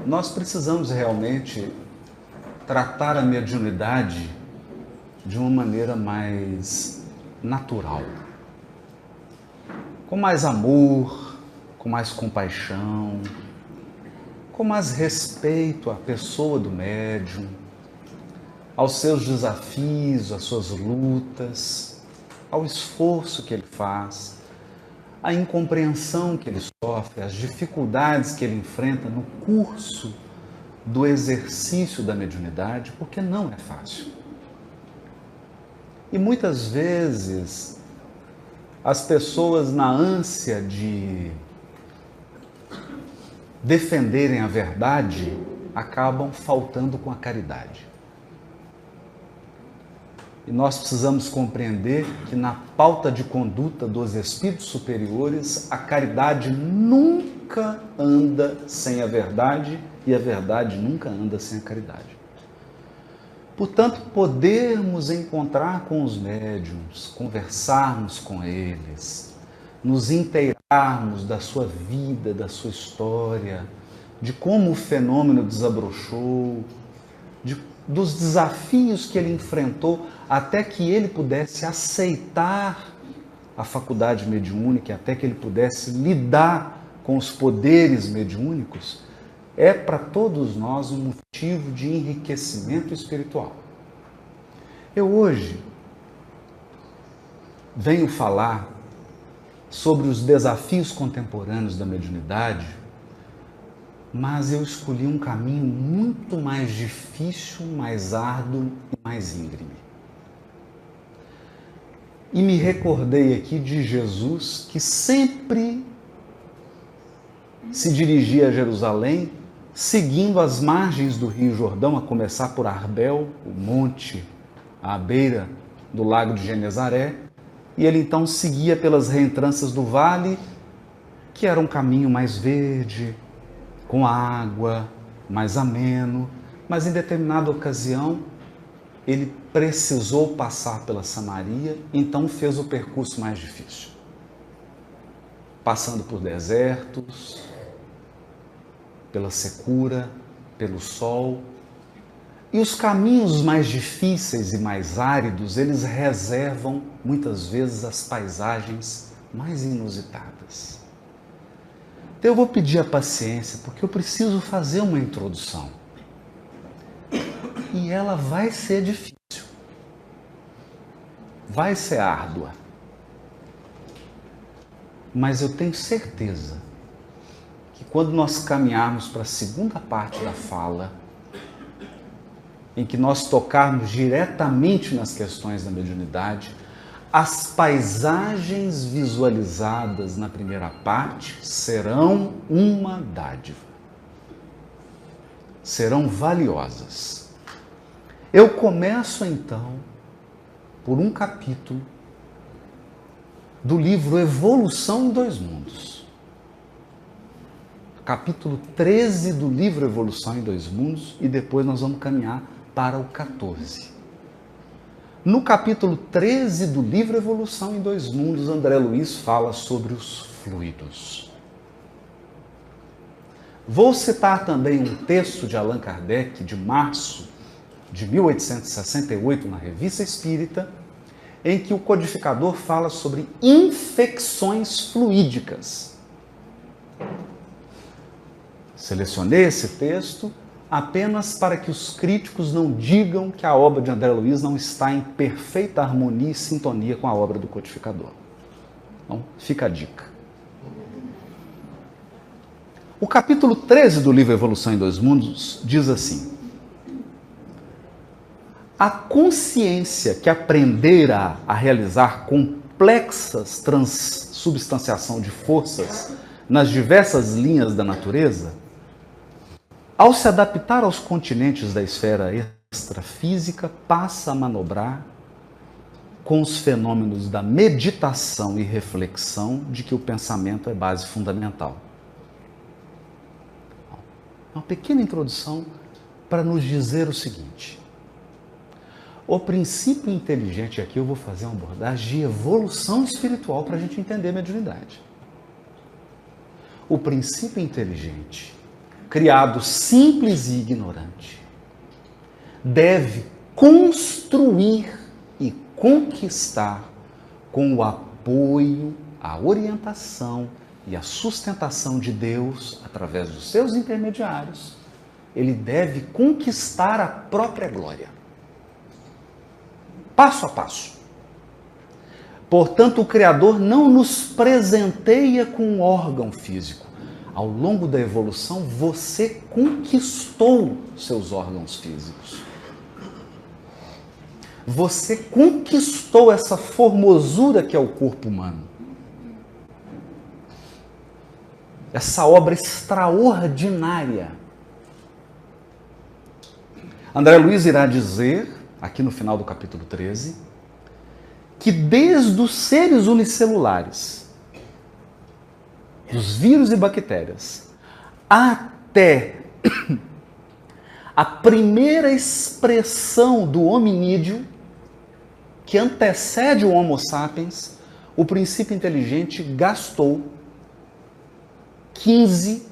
nós precisamos realmente tratar a mediunidade de uma maneira mais natural, com mais amor, com mais compaixão, com mais respeito à pessoa do médium, aos seus desafios, às suas lutas, ao esforço que ele faz, à incompreensão que ele sofre, às dificuldades que ele enfrenta no curso do exercício da mediunidade, porque não é fácil. E muitas vezes as pessoas, na ânsia de defenderem a verdade, acabam faltando com a caridade. E nós precisamos compreender que na pauta de conduta dos espíritos superiores, a caridade nunca anda sem a verdade e a verdade nunca anda sem a caridade. Portanto, podermos encontrar com os médiuns, conversarmos com eles, nos inteirarmos da sua vida, da sua história, de como o fenômeno desabrochou, dos desafios que ele enfrentou até que ele pudesse aceitar a faculdade mediúnica, até que ele pudesse lidar com os poderes mediúnicos, é para todos nós um motivo de enriquecimento espiritual. Eu hoje venho falar sobre os desafios contemporâneos da mediunidade, mas eu escolhi um caminho muito mais difícil, mais árduo e mais íngreme. E me recordei aqui de Jesus, que sempre se dirigia a Jerusalém, seguindo as margens do Rio Jordão, a começar por Arbel, o monte à beira do lago de Genezaré, e ele então seguia pelas reentrâncias do vale, que era um caminho mais verde, com água, mais ameno, mas em determinada ocasião ele precisou passar pela Samaria, então fez o percurso mais difícil, passando por desertos, pela secura, pelo sol. E os caminhos mais difíceis e mais áridos, eles reservam muitas vezes as paisagens mais inusitadas. Então eu vou pedir a paciência, porque eu preciso fazer uma introdução. E ela vai ser difícil. Vai ser árdua. Mas eu tenho certeza que quando nós caminharmos para a segunda parte da fala, em que nós tocarmos diretamente nas questões da mediunidade, as paisagens visualizadas na primeira parte serão uma dádiva. Serão valiosas. Eu começo então por um capítulo do livro Evolução em Dois Mundos. Capítulo 13 do livro Evolução em Dois Mundos, e depois nós vamos caminhar para o 14. No capítulo 13 do livro Evolução em Dois Mundos, André Luiz fala sobre os fluidos. Vou citar também um texto de Allan Kardec, de março de 1868, na Revista Espírita, em que o codificador fala sobre infecções fluídicas. Selecionei esse texto apenas para que os críticos não digam que a obra de André Luiz não está em perfeita harmonia e sintonia com a obra do codificador. Então, fica a dica. O capítulo 13 do livro Evolução em Dois Mundos diz assim: a consciência que aprendera a realizar complexas transubstanciação de forças nas diversas linhas da natureza, ao se adaptar aos continentes da esfera extrafísica, passa a manobrar com os fenômenos da meditação e reflexão de que o pensamento é base fundamental. Uma pequena introdução para nos dizer o seguinte: o princípio inteligente, aqui eu vou fazer uma abordagem de evolução espiritual para a gente entender a mediunidade. O princípio inteligente criado simples e ignorante, deve construir e conquistar com o apoio, a orientação e a sustentação de Deus através dos seus intermediários, ele deve conquistar a própria glória. Passo a passo. Portanto, o Criador não nos presenteia com um órgão físico. Ao longo da evolução, você conquistou seus órgãos físicos. Você conquistou essa formosura que é o corpo humano. Essa obra extraordinária. André Luiz irá dizer, aqui no final do capítulo 13, que desde os seres unicelulares, dos vírus e bactérias, até a primeira expressão do hominídeo, que antecede o Homo sapiens, o princípio inteligente gastou 15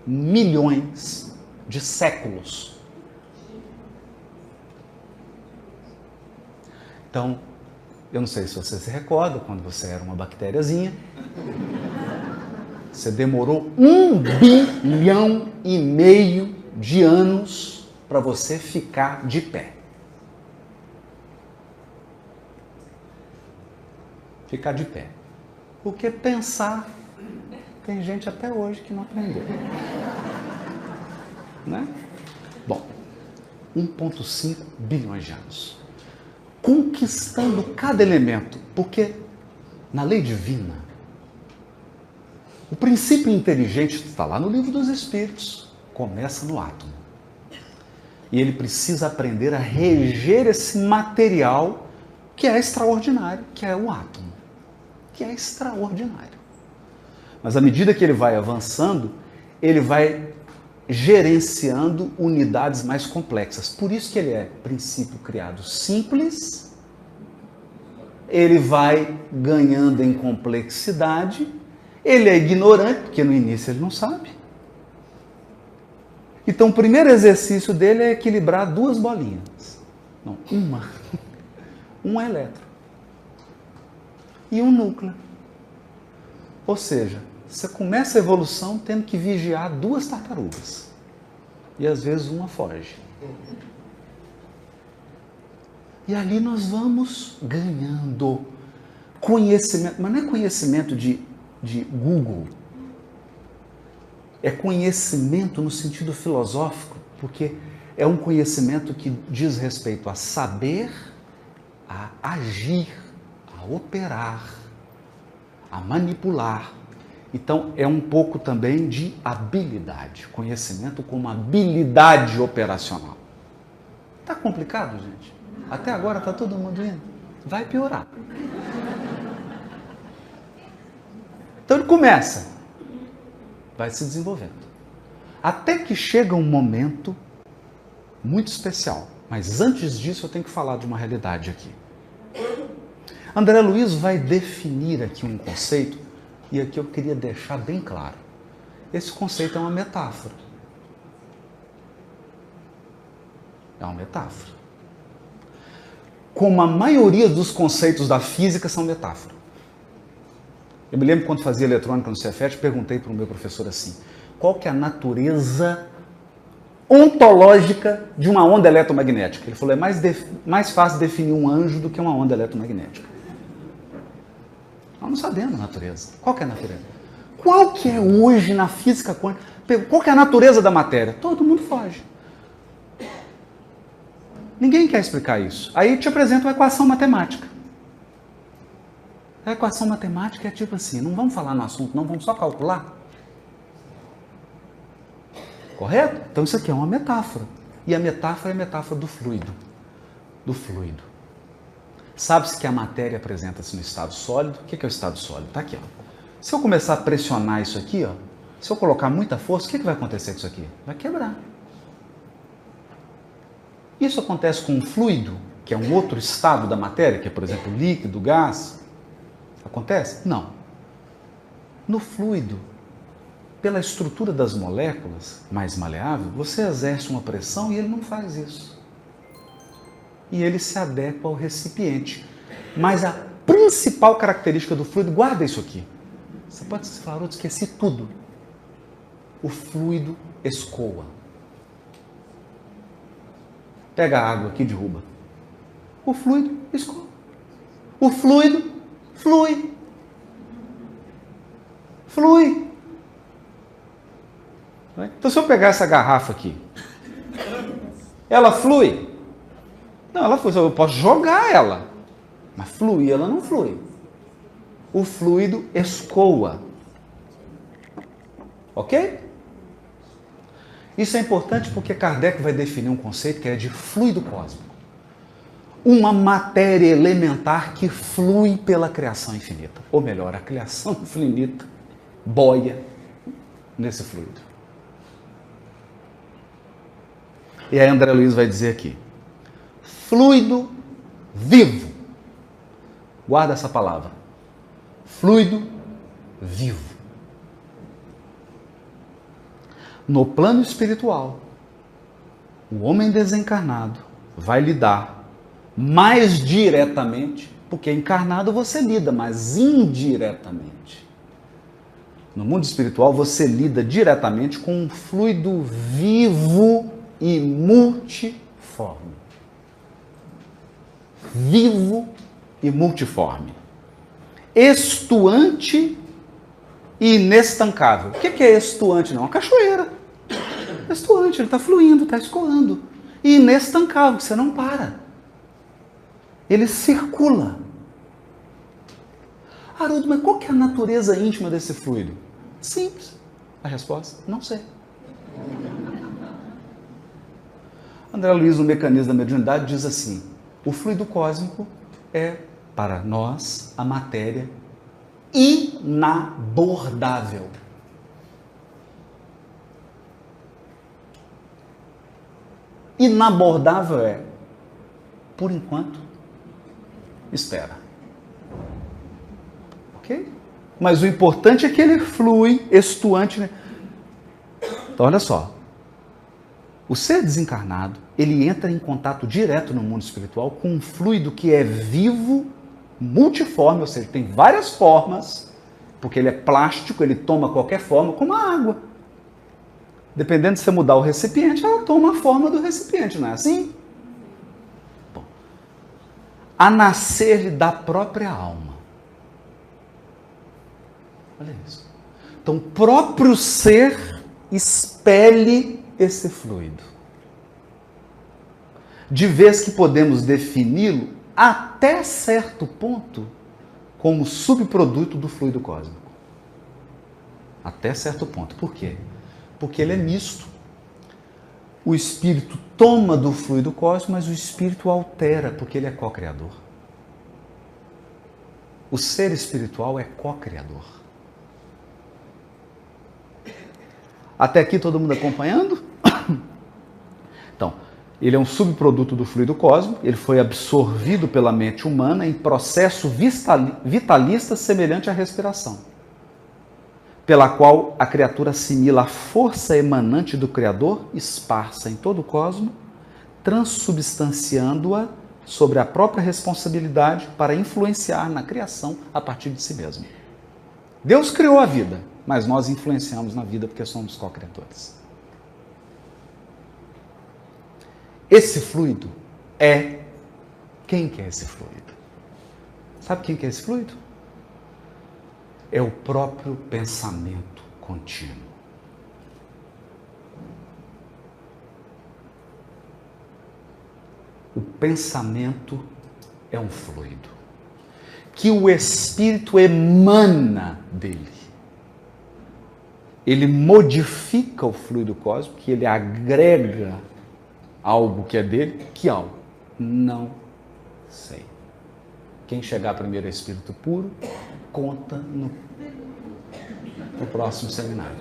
milhões de séculos. Então, eu não sei se você se recorda, quando você era uma bactériazinha, você demorou 1,5 bilhão de anos para você ficar de pé. Ficar de pé. Porque pensar, tem gente até hoje que não aprendeu. Né? Bom, 1,5 bilhões de anos. Conquistando cada elemento, porque na lei divina, o princípio inteligente está lá no livro dos Espíritos, começa no átomo. E ele precisa aprender a reger esse material que é extraordinário, que é o átomo, que é extraordinário. Mas à medida que ele vai avançando, ele vai gerenciando unidades mais complexas. Por isso que ele é princípio criado simples, ele vai ganhando em complexidade, ele é ignorante, porque no início ele não sabe. Então o primeiro exercício dele é equilibrar duas bolinhas. Não, um elétron e um núcleo. Ou seja, você começa a evolução tendo que vigiar duas tartarugas. E às vezes uma foge. E ali nós vamos ganhando conhecimento. Mas não é conhecimento de Google. É conhecimento no sentido filosófico, porque é um conhecimento que diz respeito a saber, a agir, a operar, a manipular. Então, é um pouco também de habilidade, conhecimento como habilidade operacional. Tá complicado, gente? Até agora tá todo mundo indo? Vai piorar. Então ele começa, vai se desenvolvendo. Até que chega um momento muito especial. Mas antes disso eu tenho que falar de uma realidade aqui. André Luiz vai definir aqui um conceito. E aqui eu queria deixar bem claro. Esse conceito é uma metáfora. É uma metáfora. Como a maioria dos conceitos da física são metáfora. Eu me lembro quando fazia eletrônica no Cefet, perguntei para o meu professor assim, qual que é a natureza ontológica de uma onda eletromagnética? Ele falou, é mais fácil definir um anjo do que uma onda eletromagnética. Nós não sabemos a natureza. Qual que é a natureza? Qual que é hoje na física quântica? Qual que é a natureza da matéria? Todo mundo foge. Ninguém quer explicar isso. Aí te apresento uma equação matemática. A equação matemática é tipo assim, não vamos falar no assunto, não, vamos só calcular. Correto? Então isso aqui é uma metáfora. E a metáfora é a metáfora do fluido. Do fluido. Sabe-se que a matéria apresenta-se no estado sólido. O que é o estado sólido? Está aqui. Ó. Se eu começar a pressionar isso aqui, ó, se eu colocar muita força, o que vai acontecer com isso aqui? Vai quebrar. Isso acontece com um fluido, que é um outro estado da matéria, que é, por exemplo, líquido, gás. Acontece? Não. No fluido, pela estrutura das moléculas, mais maleável, você exerce uma pressão e ele não faz isso. E ele se adequa ao recipiente. Mas a principal característica do fluido, guarda isso aqui. Você pode falar, eu esqueci tudo. O fluido escoa. Pega a água aqui e derruba. O fluido escoa. O fluido flui. Flui. Então, se eu pegar essa garrafa aqui, ela flui? Não, ela flui. Eu posso jogar ela, mas fluir ela não flui. O fluido escoa. Ok? Isso é importante porque Kardec vai definir um conceito que é de fluido cósmico. Uma matéria elementar que flui pela criação infinita. Ou melhor, a criação infinita boia nesse fluido. E aí André Luiz vai dizer aqui, fluido vivo. Guarda essa palavra. Fluido vivo. No plano espiritual, o homem desencarnado vai lidar mais diretamente, porque encarnado você lida, mas indiretamente. No mundo espiritual você lida diretamente com um fluido vivo e multiforme. Vivo e multiforme. Estuante e inestancável. O que é estuante? Não, uma cachoeira. Estuante, ele está fluindo, está escoando. E inestancável, você não para. Ele circula. Haroldo, mas qual que é a natureza íntima desse fluido? Simples. A resposta, não sei. André Luiz, no Mecanismo da Mediunidade, diz assim, o fluido cósmico é, para nós, a matéria inabordável. Inabordável é, por enquanto, espera. Ok? Mas o importante é que ele flui, estuante. Né? Então, olha só. O ser desencarnado, ele entra em contato direto no mundo espiritual com um fluido que é vivo, multiforme, ou seja, tem várias formas, porque ele é plástico, ele toma qualquer forma, como a água. Dependendo de você mudar o recipiente, ela toma a forma do recipiente, não é assim? Bom, a nascer-lhe da própria alma. Olha isso. Então, o próprio ser expele esse fluido. De vez que podemos defini-lo, até certo ponto, como subproduto do fluido cósmico. Até certo ponto. Por quê? Porque ele é misto. O espírito toma do fluido cósmico, mas o espírito altera, porque ele é co-criador. O ser espiritual é co-criador. Até aqui todo mundo acompanhando? Então, ele é um subproduto do fluido cósmico, ele foi absorvido pela mente humana em processo vitalista semelhante à respiração, pela qual a criatura assimila a força emanante do Criador, esparsa em todo o cosmos, transubstanciando-a sobre a própria responsabilidade para influenciar na criação a partir de si mesmo. Deus criou a vida, mas nós influenciamos na vida porque somos co-criadores. Esse fluido é... Quem que é esse fluido? Sabe quem que é esse fluido? É o próprio pensamento contínuo. O pensamento é um fluido que o espírito emana dele. Ele modifica o fluido cósmico, que ele agrega algo que é dele. Que algo? Não sei. Quem chegar primeiro é espírito puro, conta no próximo seminário.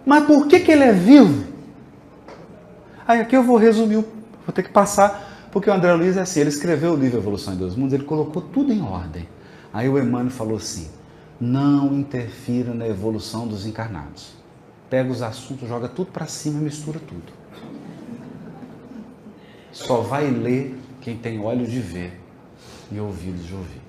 Mas por que ele é vivo? Aí aqui eu vou resumir, vou ter que passar, porque o André Luiz é assim, ele escreveu o livro Evolução em Dois Mundos, ele colocou tudo em ordem. Aí o Emmanuel falou assim, não interfira na evolução dos encarnados. Pega os assuntos, joga tudo para cima e mistura tudo. Só vai ler quem tem olhos de ver e ouvidos de ouvir.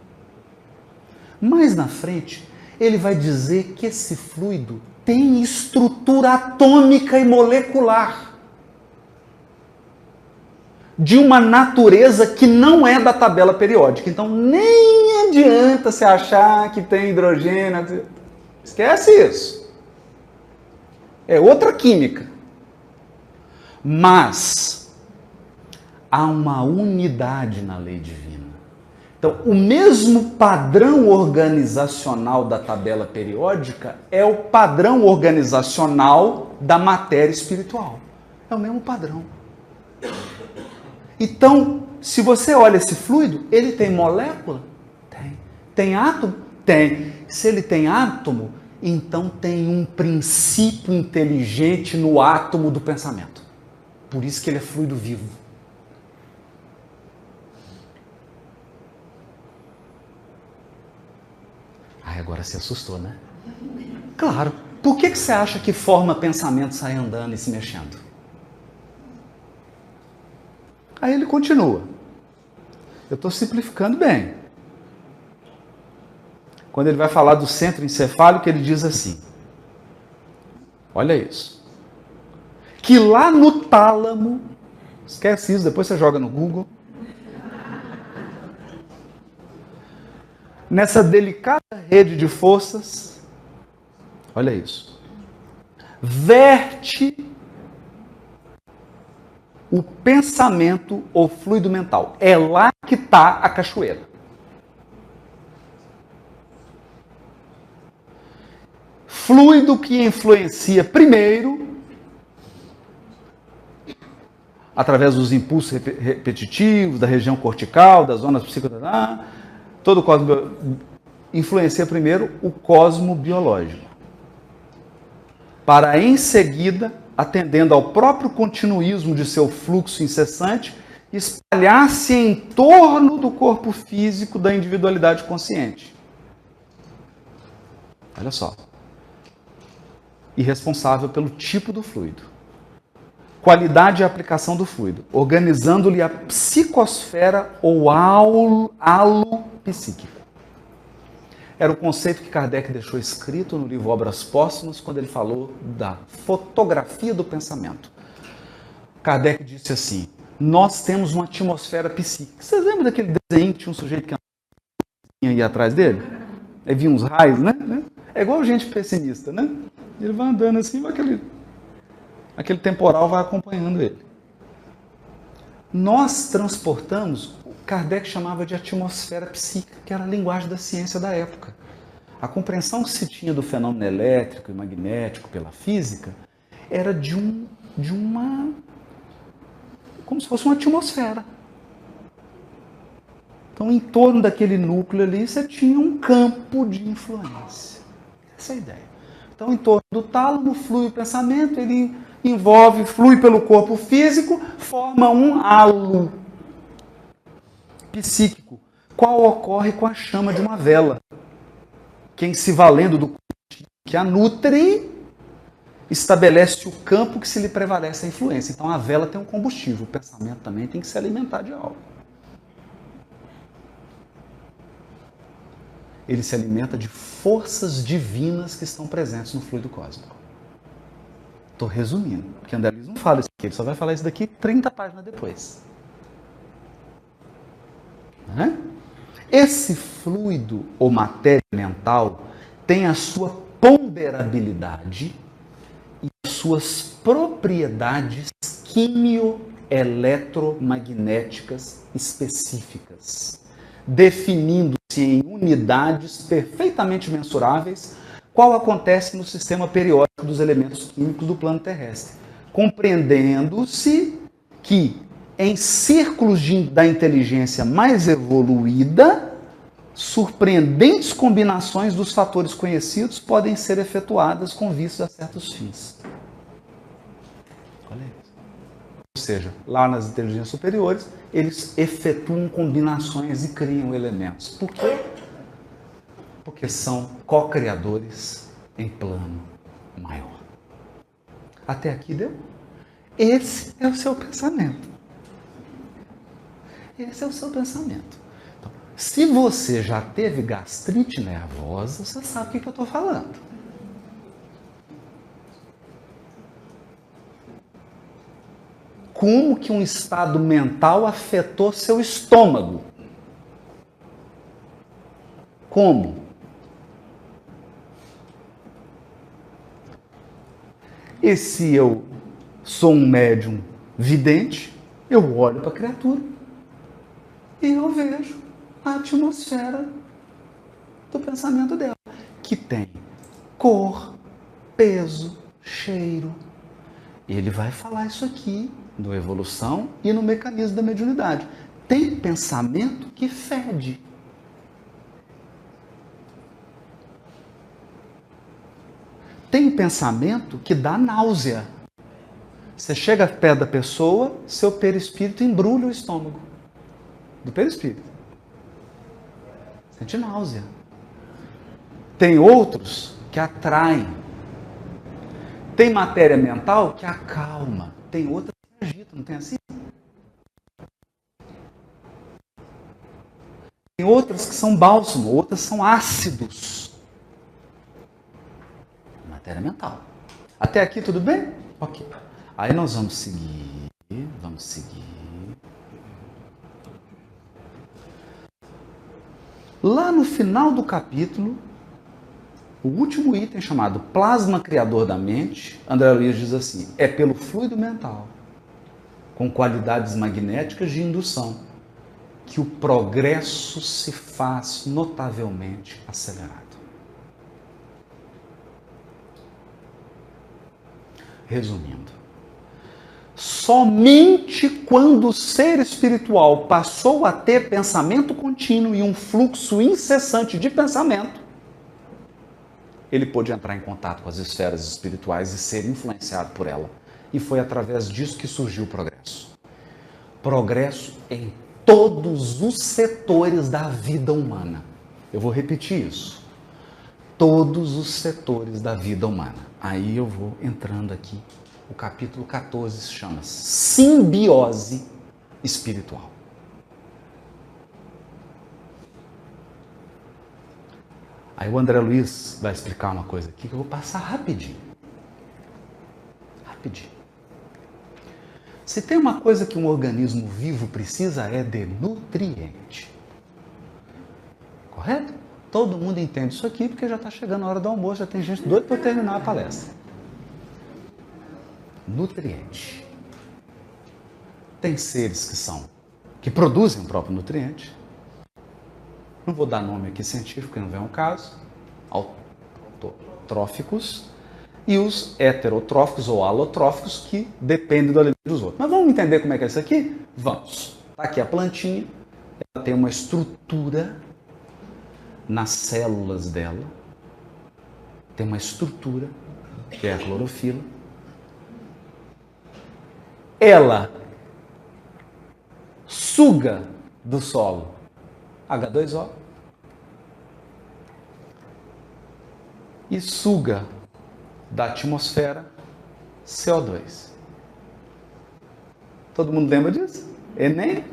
Mais na frente, ele vai dizer que esse fluido tem estrutura atômica e molecular de uma natureza que não é da tabela periódica. Então, nem adianta você achar que tem hidrogênio. Esquece isso. É outra química. Mas há uma unidade na lei divina. Então, o mesmo padrão organizacional da tabela periódica é o padrão organizacional da matéria espiritual. É o mesmo padrão. Então, se você olha esse fluido, ele tem molécula? Tem. Tem átomo? Tem. Se ele tem átomo, então tem um princípio inteligente no átomo do pensamento. Por isso que ele é fluido vivo. Ai, agora se assustou, né? Claro. Por que você acha que forma pensamento, sai andando e se mexendo? Aí ele continua. Eu estou simplificando bem. Quando ele vai falar do centro encefálico, ele diz assim, olha isso, que lá no tálamo, esquece isso, depois você joga no Google, nessa delicada rede de forças, olha isso, verte o pensamento ou fluido mental. É lá que está a cachoeira. Fluido que influencia primeiro, através dos impulsos repetitivos, da região cortical, das zonas psicomotoras, todo o cosmo influencia primeiro o cosmo biológico. Para em seguida, atendendo ao próprio continuismo de seu fluxo incessante, espalhar-se em torno do corpo físico da individualidade consciente. Olha só. E responsável pelo tipo do fluido. Qualidade e aplicação do fluido, organizando-lhe a psicosfera ou halo psíquico. Era o conceito que Kardec deixou escrito no livro Obras Póstumas, quando ele falou da fotografia do pensamento. Kardec disse assim, nós temos uma atmosfera psíquica. Vocês lembram daquele desenho que tinha um sujeito que andava aí atrás dele? Aí vinha uns raios, né? É igual gente pessimista, né? Ele vai andando assim, aquele temporal vai acompanhando ele. Nós transportamos, Kardec chamava de atmosfera psíquica, que era a linguagem da ciência da época. A compreensão que se tinha do fenômeno elétrico e magnético pela física era de uma, como se fosse uma atmosfera. Então, em torno daquele núcleo ali, você tinha um campo de influência. Essa é a ideia. Então, em torno do tálamo, flui o pensamento, ele flui pelo corpo físico, forma um halo psíquico, qual ocorre com a chama de uma vela. Quem se valendo do que a nutre, estabelece o campo que se lhe prevalece a influência. Então, a vela tem um combustível, o pensamento também tem que se alimentar de algo. Ele se alimenta de forças divinas que estão presentes no fluido cósmico. Estou resumindo, porque André Luiz não fala isso aqui, ele só vai falar isso daqui 30 páginas depois. Esse fluido ou matéria mental tem a sua ponderabilidade e as suas propriedades quimio-eletromagnéticas específicas, definindo-se em unidades perfeitamente mensuráveis, qual acontece no sistema periódico dos elementos químicos do plano terrestre, compreendendo-se que em círculos da inteligência mais evoluída, surpreendentes combinações dos fatores conhecidos podem ser efetuadas com vistas a certos fins. Olha isso. Ou seja, lá nas inteligências superiores, eles efetuam combinações e criam elementos. Por quê? Porque são co-criadores em plano maior. Até aqui deu? Esse é o seu pensamento. Esse é o seu pensamento. Então, se você já teve gastrite nervosa, você sabe o que eu estou falando. Como que um estado mental afetou seu estômago? Como? E se eu sou um médium vidente, eu olho para a criatura e eu vejo a atmosfera do pensamento dela, que tem cor, peso, cheiro. E ele vai falar isso aqui no Evolução e no Mecanismo da Mediunidade. Tem pensamento que fede. Tem pensamento que dá náusea. Você chega perto da pessoa, seu perispírito embrulha o estômago do perispírito. Sente náusea. Tem outros que atraem. Tem matéria mental que acalma. Tem outra que agita, não tem assim? Tem outras que são bálsamo, outras são ácidos. Matéria mental. Até aqui tudo bem? Ok. Aí nós vamos seguir. Lá no final do capítulo, o último item chamado Plasma Criador da Mente, André Luiz diz assim: é pelo fluido mental, com qualidades magnéticas de indução, que o progresso se faz notavelmente acelerado. Resumindo, somente quando o ser espiritual passou a ter pensamento contínuo e um fluxo incessante de pensamento, ele pôde entrar em contato com as esferas espirituais e ser influenciado por ela. E foi através disso que surgiu o progresso. Progresso em todos os setores da vida humana. Eu vou repetir isso. Todos os setores da vida humana. Aí eu vou entrando aqui. O capítulo 14 se chama Simbiose Espiritual. Aí o André Luiz vai explicar uma coisa aqui que eu vou passar rapidinho. Rapidinho. Se tem uma coisa que um organismo vivo precisa é de nutriente. Correto? Todo mundo entende isso aqui porque já está chegando a hora do almoço, já tem gente doida para terminar a palestra. Nutriente. Tem seres que produzem o próprio nutriente. Não vou dar nome aqui científico, porque não vem ao caso. Autotróficos. E os heterotróficos ou alotróficos, que dependem do alimento dos outros. Mas vamos entender como é que é isso aqui? Vamos. Está aqui a plantinha. Ela tem uma estrutura nas células dela. Tem uma estrutura, que é a clorofila. Ela suga do solo H2O e suga da atmosfera CO2. Todo mundo lembra disso? Enem?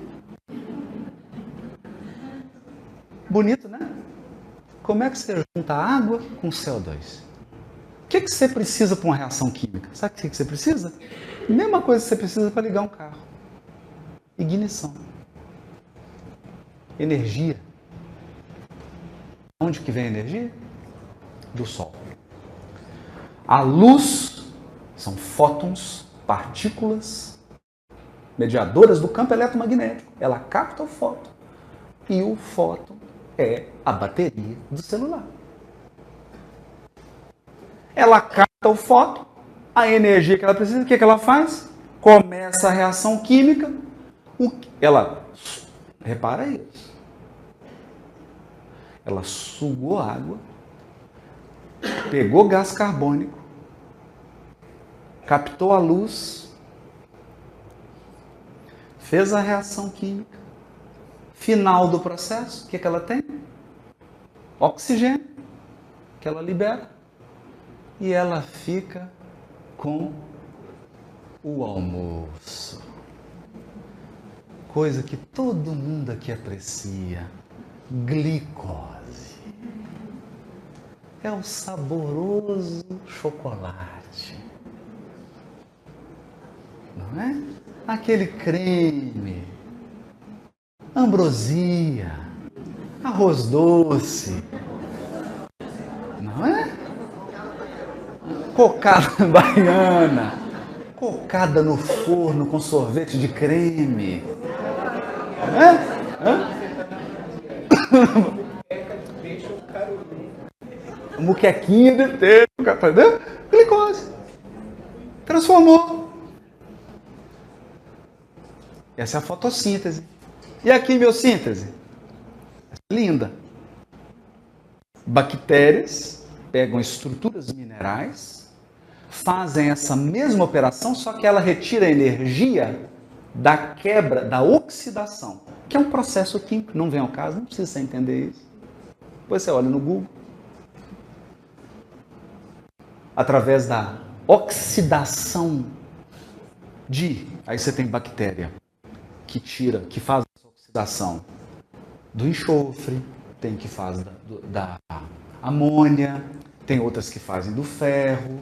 Bonito, né? Como é que você junta água com CO2? O que você precisa para uma reação química? Sabe o que você precisa? Mesma coisa que você precisa para ligar um carro. Ignição. Energia. Onde que vem a energia? Do Sol. A luz são fótons, partículas mediadoras do campo eletromagnético. Ela capta o fóton. E o fóton é a bateria do celular. Ela capta o fóton, a energia que ela precisa, o que ela faz? Começa a reação química. Ela, repara isso, ela sugou água, pegou gás carbônico, captou a luz, fez a reação química. Final do processo, o que ela tem? oxigênio que ela libera e ela fica com o almoço. Coisa que todo mundo aqui aprecia. Glicose. É o saboroso chocolate. Não é? Aquele creme, ambrosia, arroz doce, não é? Cocada baiana, cocada no forno com sorvete de creme, não é? Muquequinha de peixe, entendeu? Glicose. Transformou. Essa é a fotossíntese. E a quimiossíntese? Linda. Bactérias pegam estruturas minerais, fazem essa mesma operação, só que ela retira a energia da quebra, da oxidação, que é um processo químico. Não vem ao caso, não precisa você entender isso. Depois você olha no Google. Através da oxidação aí você tem bactéria que faz essa oxidação do enxofre, tem que faz da amônia, tem outras que fazem do ferro.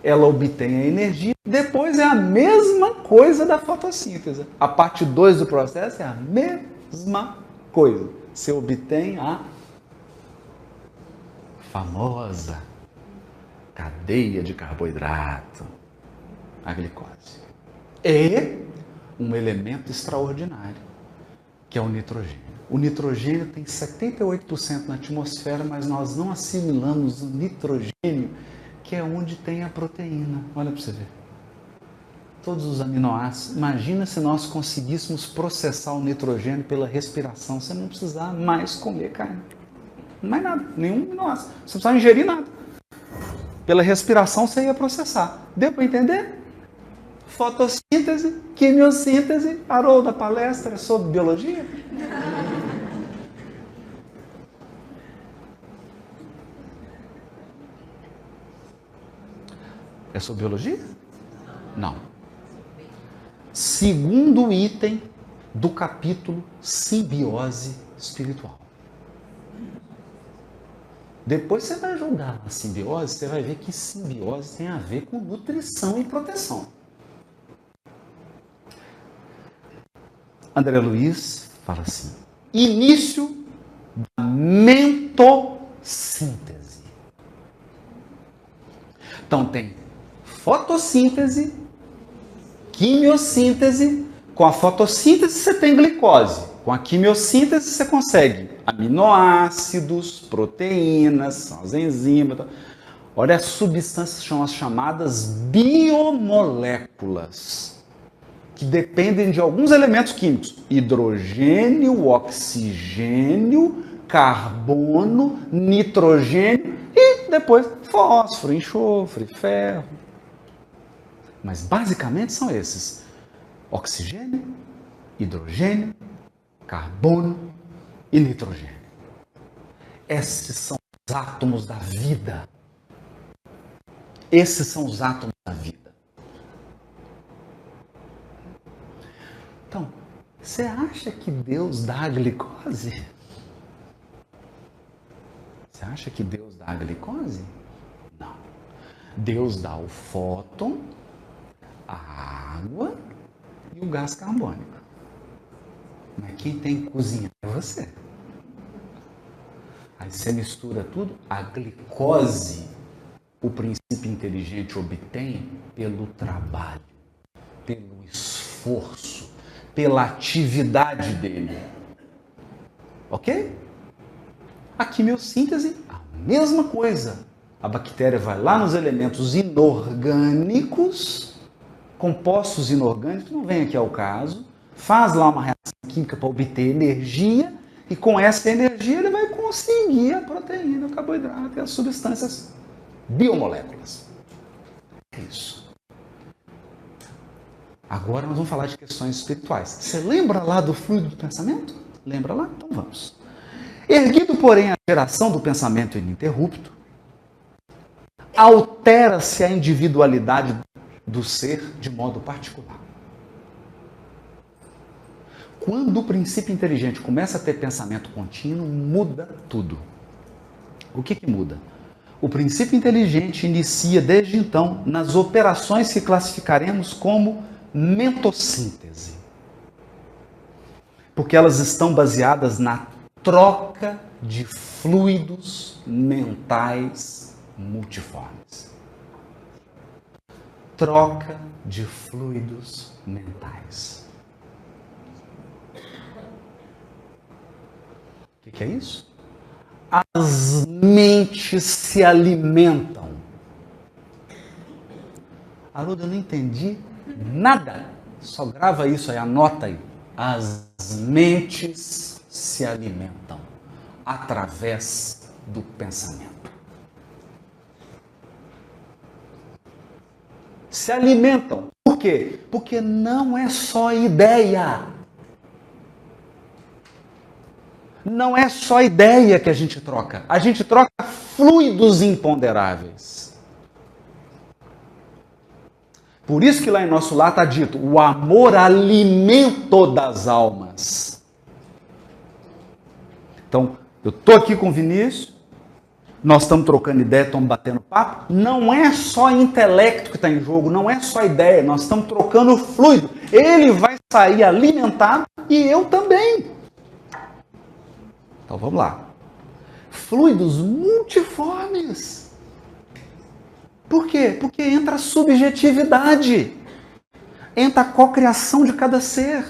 Ela obtém a energia, depois é a mesma coisa da fotossíntese. A parte 2 do processo é a mesma coisa. Você obtém a famosa cadeia de carboidrato, a glicose. E um elemento extraordinário, que é o nitrogênio. O nitrogênio tem 78% na atmosfera, mas nós não assimilamos o nitrogênio, que é onde tem a proteína. Olha para você ver. Todos os aminoácidos. Imagina se nós conseguíssemos processar o nitrogênio pela respiração, você não precisar mais comer carne. Mais nada, nenhum aminoácido. Você não precisava ingerir nada. Pela respiração você ia processar. Deu para entender? Fotossíntese, quimiossíntese, Haroldo, da palestra sobre biologia. É sobre biologia? Não. Segundo item do capítulo Simbiose Espiritual. Depois você vai julgar a simbiose, você vai ver que simbiose tem a ver com nutrição e proteção. André Luiz fala assim: início da mentossíntese. Então tem fotossíntese, quimiossíntese. Com a fotossíntese você tem glicose. Com a quimiossíntese você consegue aminoácidos, proteínas, são as enzimas. Olha, as substâncias são as chamadas biomoléculas, que dependem de alguns elementos químicos: hidrogênio, oxigênio, carbono, nitrogênio e depois fósforo, enxofre, ferro. Mas basicamente são esses: oxigênio, hidrogênio, carbono e nitrogênio. Esses são os átomos da vida. Esses são os átomos da vida. Então, você acha que Deus dá a glicose? Você acha que Deus dá a glicose? Não. Deus dá o fóton, a água e o gás carbônico. Mas quem tem que cozinhar é você. Aí você mistura tudo. A glicose, o princípio inteligente obtém pelo trabalho, pelo esforço, pela atividade dele. Ok? A quimiossíntese, a mesma coisa. A bactéria vai lá nos elementos inorgânicos, compostos inorgânicos, não vem aqui ao caso, faz lá uma reação química para obter energia, e com essa energia ele vai conseguir a proteína, o carboidrato e as substâncias biomoléculas. É isso. Agora nós vamos falar de questões espirituais. Você lembra lá do fluido do pensamento? Lembra lá? Então vamos. Erguido, porém, a geração do pensamento ininterrupto, altera-se a individualidade do ser de modo particular. Quando o princípio inteligente começa a ter pensamento contínuo, muda tudo. O que muda? O princípio inteligente inicia desde então nas operações que classificaremos como mentossíntese. Porque elas estão baseadas na troca de fluidos mentais multiformes. Troca de fluidos mentais. O que é isso? As mentes se alimentam. Haroldo, eu não entendi nada. Só grava isso aí, anota aí. As mentes se alimentam através do pensamento. Se alimentam. Por quê? Porque não é só ideia. Não é só ideia que a gente troca. A gente troca fluidos imponderáveis. Por isso que lá em nosso lar está dito, o amor alimento das almas. Então, eu estou aqui com o Vinícius, nós estamos trocando ideia, estamos batendo papo. Não é só intelecto que está em jogo, não é só ideia, nós estamos trocando fluido. Ele vai sair alimentado e eu também. Então vamos lá. Fluidos multiformes. Por quê? Porque entra a subjetividade. Entra a cocriação de cada ser.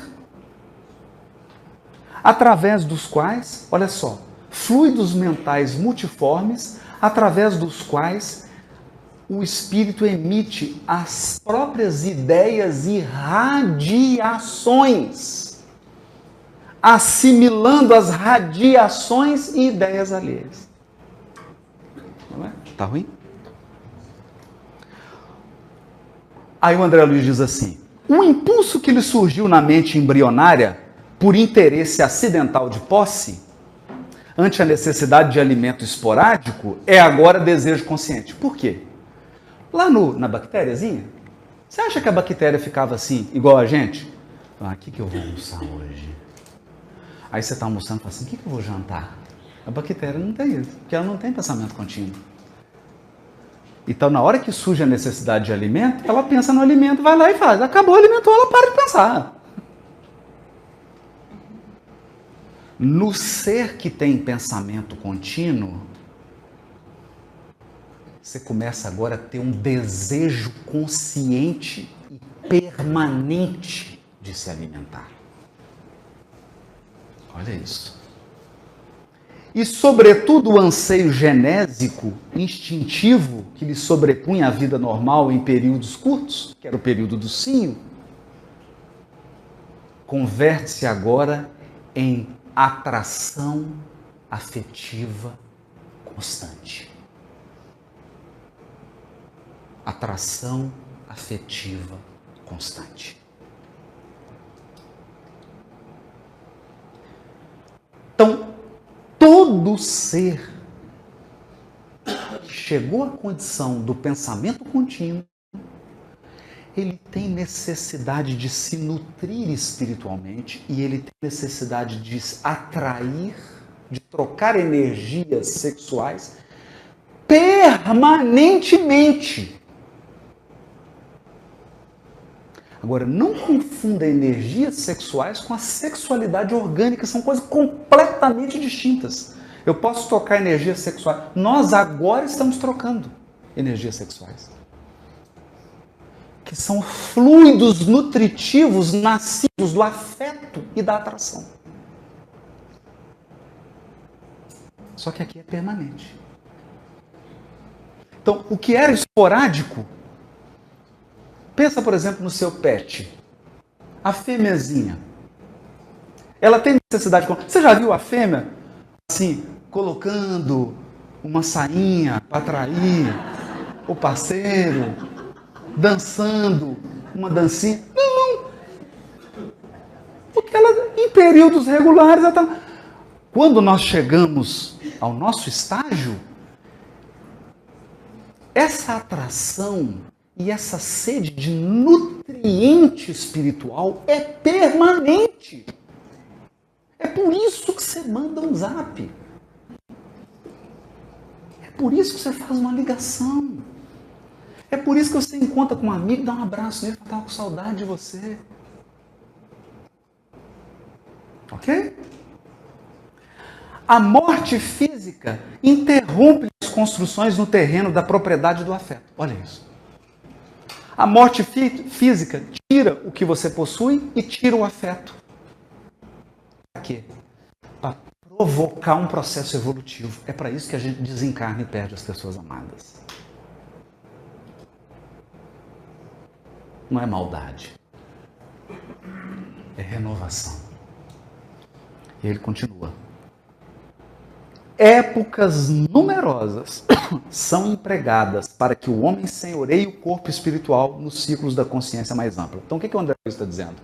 Através dos quais, olha só, fluidos mentais multiformes, através dos quais o espírito emite as próprias ideias e radiações, assimilando as radiações e ideias alheias. Não é? Tá ruim? Aí o André Luiz diz assim, o impulso que lhe surgiu na mente embrionária por interesse acidental de posse, ante a necessidade de alimento esporádico, é agora desejo consciente. Por quê? Lá na bactériazinha, você acha que a bactéria ficava assim, igual a gente? O que eu vou almoçar hoje? Aí você está almoçando e fala assim, o que eu vou jantar? A bactéria não tem isso, porque ela não tem pensamento contínuo. Então, na hora que surge a necessidade de alimento, ela pensa no alimento, vai lá e faz. Acabou o alimento, ela para de pensar. No ser que tem pensamento contínuo, você começa agora a ter um desejo consciente e permanente de se alimentar. Olha isso. E, sobretudo, o anseio genésico, instintivo, que lhe sobrepunha a vida normal em períodos curtos, que era o período do cio, converte-se agora em atração afetiva constante. Atração afetiva constante. Então, todo ser que chegou à condição do pensamento contínuo, ele tem necessidade de se nutrir espiritualmente e ele tem necessidade de atrair, de trocar energias sexuais permanentemente. Agora, não confunda energias sexuais com a sexualidade orgânica, são coisas completamente distintas. Eu posso trocar energias sexuais. Nós agora estamos trocando energias sexuais, que são fluidos nutritivos nascidos do afeto e da atração. Só que aqui é permanente. Então, o que era esporádico, pensa, por exemplo, no seu pet. A fêmeazinha. Ela tem necessidade de... Você já viu a fêmea, assim, colocando uma sainha para atrair o parceiro, dançando uma dancinha? Não. Porque ela, em períodos regulares, ela está... quando nós chegamos ao nosso estágio, essa atração e essa sede de nutriente espiritual é permanente. É por isso que você manda um zap. É por isso que você faz uma ligação. É por isso que você encontra com um amigo, dá um abraço nele, fala, tá com saudade de você. Ok? A morte física interrompe as construções no terreno da propriedade do afeto. Olha isso. A morte física tira o que você possui e tira o afeto. Para quê? Para provocar um processo evolutivo. É para isso que a gente desencarna e perde as pessoas amadas. Não é maldade. É renovação. E ele continua. Épocas numerosas são empregadas para que o homem senhoreie o corpo espiritual nos ciclos da consciência mais ampla. Então, o que o André Luiz está dizendo?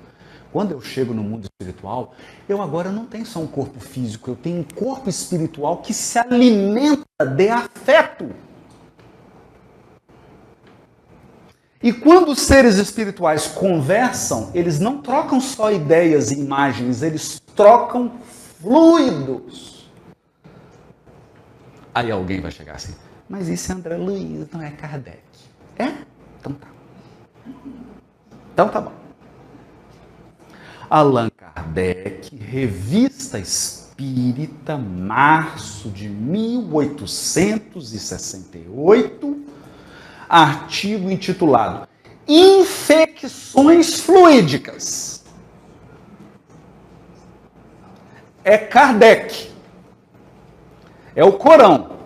Quando eu chego no mundo espiritual, eu agora não tenho só um corpo físico, eu tenho um corpo espiritual que se alimenta de afeto. E quando os seres espirituais conversam, eles não trocam só ideias e imagens, eles trocam fluidos. Aí alguém vai chegar assim, mas isso é André Luiz, não é Kardec. É? Então tá. Então tá bom. Allan Kardec, Revista Espírita, março de 1868, artigo intitulado Infecções Fluídicas. É Kardec. É o Corão.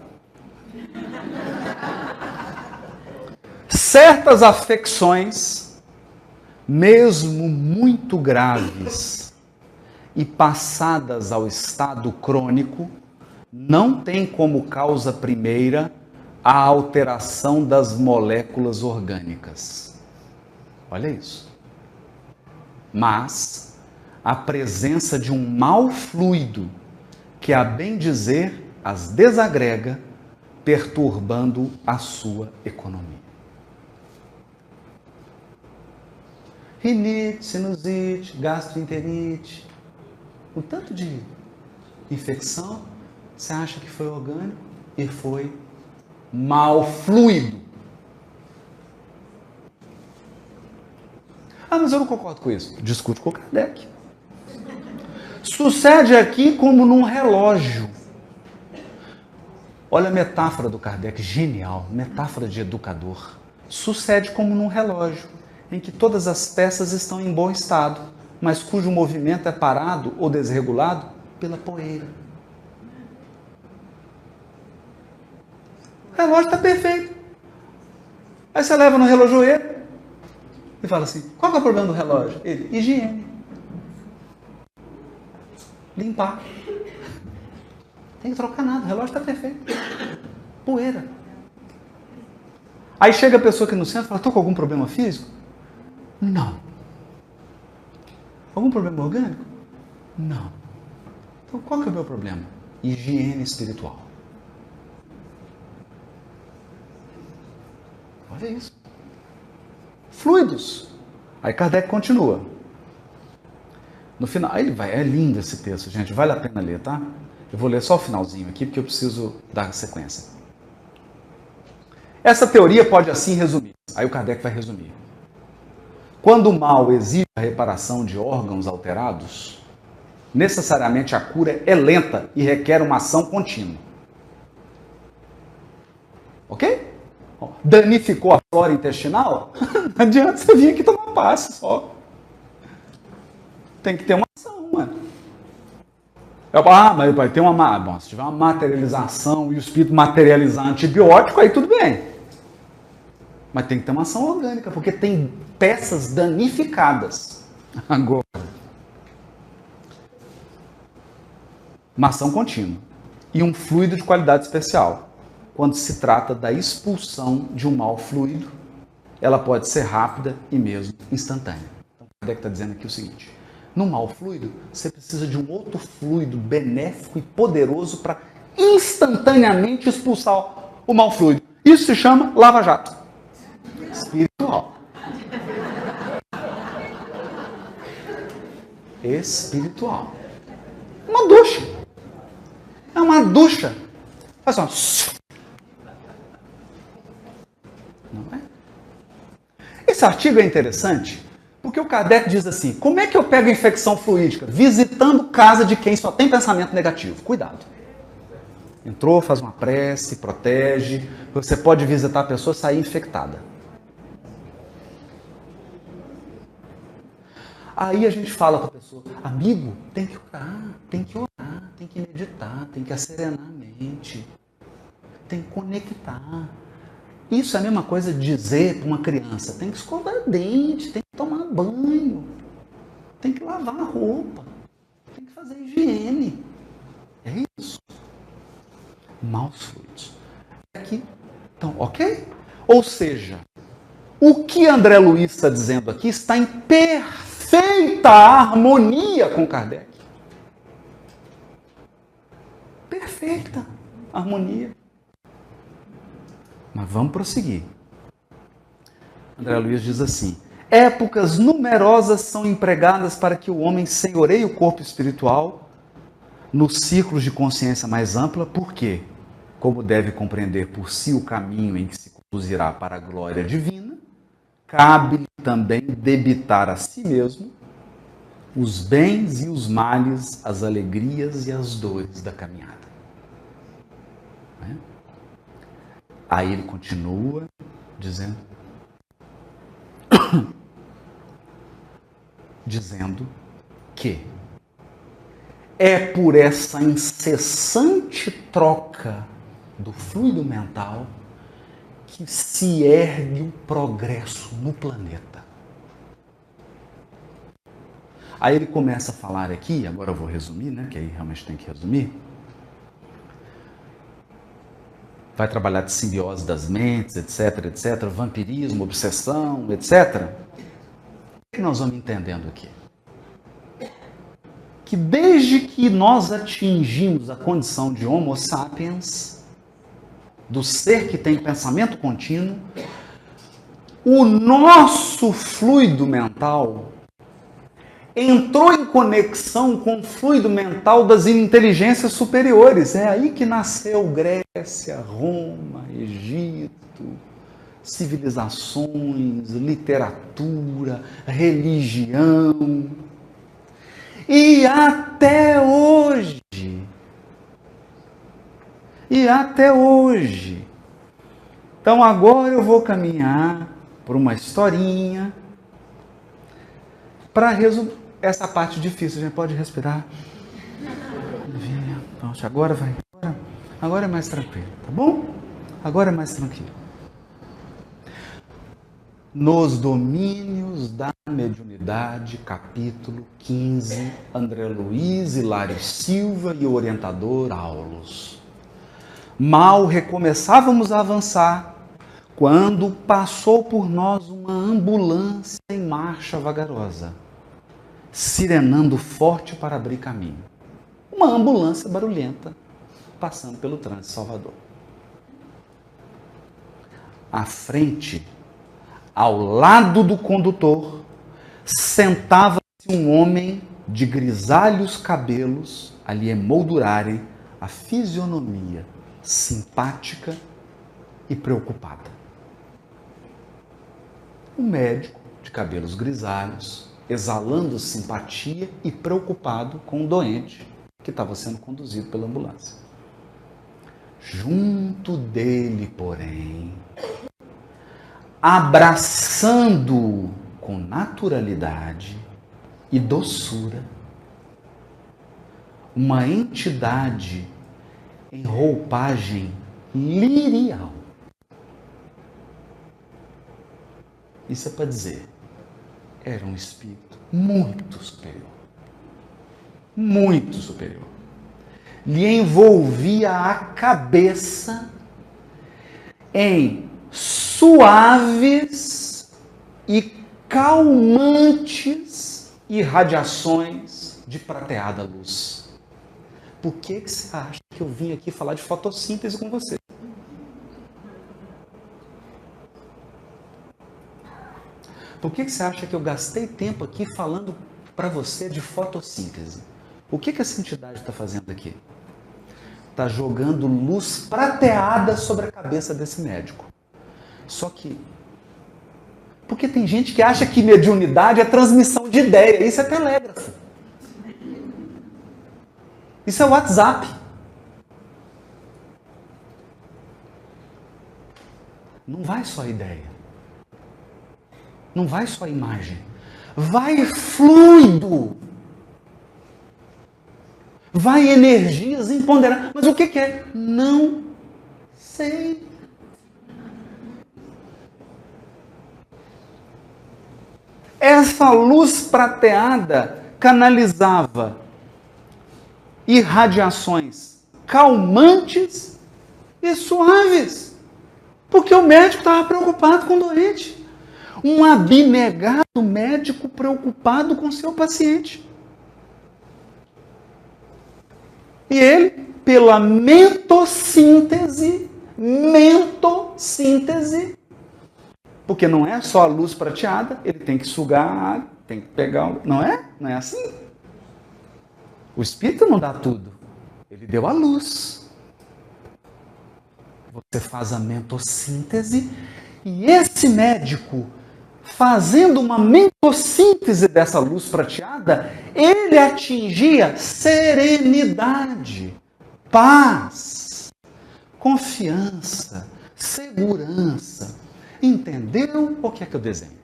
Certas afecções, mesmo muito graves e passadas ao estado crônico, não têm como causa primeira a alteração das moléculas orgânicas. Olha isso. Mas a presença de um mau fluido que, a bem dizer, as desagrega, perturbando a sua economia. Rinite, sinusite, gastroenterite, o tanto de infecção, você acha que foi orgânico e foi mau fluido. Ah, mas eu não concordo com isso. Discute com o Kardec. Sucede aqui como num relógio. Olha a metáfora do Kardec, genial, metáfora de educador. Sucede como num relógio, em que todas as peças estão em bom estado, mas cujo movimento é parado ou desregulado pela poeira. O relógio está perfeito. Aí você leva no relojoeiro e fala assim, qual que é o problema do relógio? Ele, higiene. Limpar. Tem que trocar nada, o relógio está perfeito. Poeira. Aí chega a pessoa aqui no centro e fala, estou com algum problema físico? Não. Algum problema orgânico? Não. Então qual que é o meu problema? Higiene espiritual. Olha isso. Fluidos. Aí Kardec continua. No final, aí ele vai, é lindo esse texto, gente, vale a pena ler, tá? Eu vou ler só o finalzinho aqui, porque eu preciso dar sequência. Essa teoria pode assim resumir. Aí o Kardec vai resumir. Quando o mal exige a reparação de órgãos alterados, necessariamente a cura é lenta e requer uma ação contínua. Ok? Danificou a flora intestinal? Não adianta você vir aqui tomar passe só. Tem que ter uma ação, mano. Mas vai ter uma... Bom, se tiver uma materialização e o espírito materializar antibiótico, aí tudo bem. Mas tem que ter uma ação orgânica, porque tem peças danificadas. Agora, uma ação contínua. E um fluido de qualidade especial. Quando se trata da expulsão de um mau fluido, ela pode ser rápida e mesmo instantânea. Então, o Kardec está dizendo aqui o seguinte. no mau fluido, você precisa de um outro fluido benéfico e poderoso para instantaneamente expulsar o mau fluido. Isso se chama lava-jato espiritual. Espiritual. Uma ducha. É uma ducha. Faz assim, não é? Esse artigo é interessante porque o Kardec diz assim: como é que eu pego infecção fluídica? Visitando casa de quem só tem pensamento negativo. Cuidado. Entrou, faz uma prece, protege. Você pode visitar a pessoa e sair infectada. Aí a gente fala para a pessoa: amigo, tem que orar, tem que meditar, tem que acerenar a mente, tem que conectar. Isso é a mesma coisa de dizer para uma criança: tem que escovar dente, tem que tomar banho, tem que lavar a roupa, tem que fazer higiene. É isso. Maus fluidos. Aqui, então, ok? Ou seja, o que André Luiz está dizendo aqui está em perfeita harmonia com Kardec. Perfeita harmonia. Mas vamos prosseguir. André Luiz diz assim: épocas numerosas são empregadas para que o homem senhoreie o corpo espiritual nos círculos de consciência mais ampla, porque, como deve compreender por si o caminho em que se conduzirá para a glória divina, cabe também debitar a si mesmo os bens e os males, as alegrias e as dores da caminhada. Aí ele continua dizendo que é por essa incessante troca do fluido mental que se ergue o progresso no planeta. Aí ele começa a falar aqui, agora eu vou resumir, né? Que aí realmente tem que resumir. Vai trabalhar de simbiose das mentes, etc, etc, vampirismo, obsessão, etc. O que nós vamos entendendo aqui? Que desde que nós atingimos a condição de Homo sapiens, do ser que tem pensamento contínuo, o nosso fluido mental entrou em conexão com o fluido mental das inteligências superiores. É aí que nasceu Grécia, Roma, Egito, civilizações, literatura, religião. E até hoje. Então agora eu vou caminhar por uma historinha para resumir essa parte difícil. A gente pode respirar. Agora vai. Agora é mais tranquilo, tá bom? Agora é mais tranquilo. Nos domínios da mediunidade, capítulo 15, André Luiz, Hilário Silva e o orientador Aulus. Mal recomeçávamos a avançar, quando passou por nós uma ambulância em marcha vagarosa, sirenando forte para abrir caminho. Uma ambulância barulhenta, passando pelo trânsito de Salvador. À frente, ao lado do condutor, sentava-se um homem de grisalhos cabelos a lhe emoldurarem a fisionomia simpática e preocupada. Um médico de cabelos grisalhos, exalando simpatia e preocupado com o doente que estava sendo conduzido pela ambulância. Junto dele, porém, abraçando-o com naturalidade e doçura, uma entidade em roupagem lirial. Isso é para dizer, era um espírito muito superior. Muito superior. Lhe envolvia a cabeça em suaves e calmantes irradiações de prateada luz. Por que você acha que eu vim aqui falar de fotossíntese com você? Por que você acha que eu gastei tempo aqui falando para você de fotossíntese? O que essa entidade está fazendo aqui? Está jogando luz prateada sobre a cabeça desse médico. Só que, porque tem gente que acha que mediunidade é transmissão de ideia. Isso é telégrafo. Isso é WhatsApp. Não vai só ideia. Não vai só imagem. Vai fluido. Vai energias imponderáveis. Mas o que é? Não sei. Essa luz prateada canalizava irradiações calmantes e suaves. Porque o médico estava preocupado com o doente. Um abnegado médico preocupado com seu paciente. E ele, pela mentossíntese, porque não é só a luz prateada, ele tem que sugar a água, tem que pegar, não é? Não é assim. O Espírito não dá tudo, ele deu a luz. Você faz a mentossíntese e esse médico, fazendo uma mentossíntese dessa luz prateada, ele atingia serenidade, paz, confiança, segurança. Entendeu o que é que eu desenho?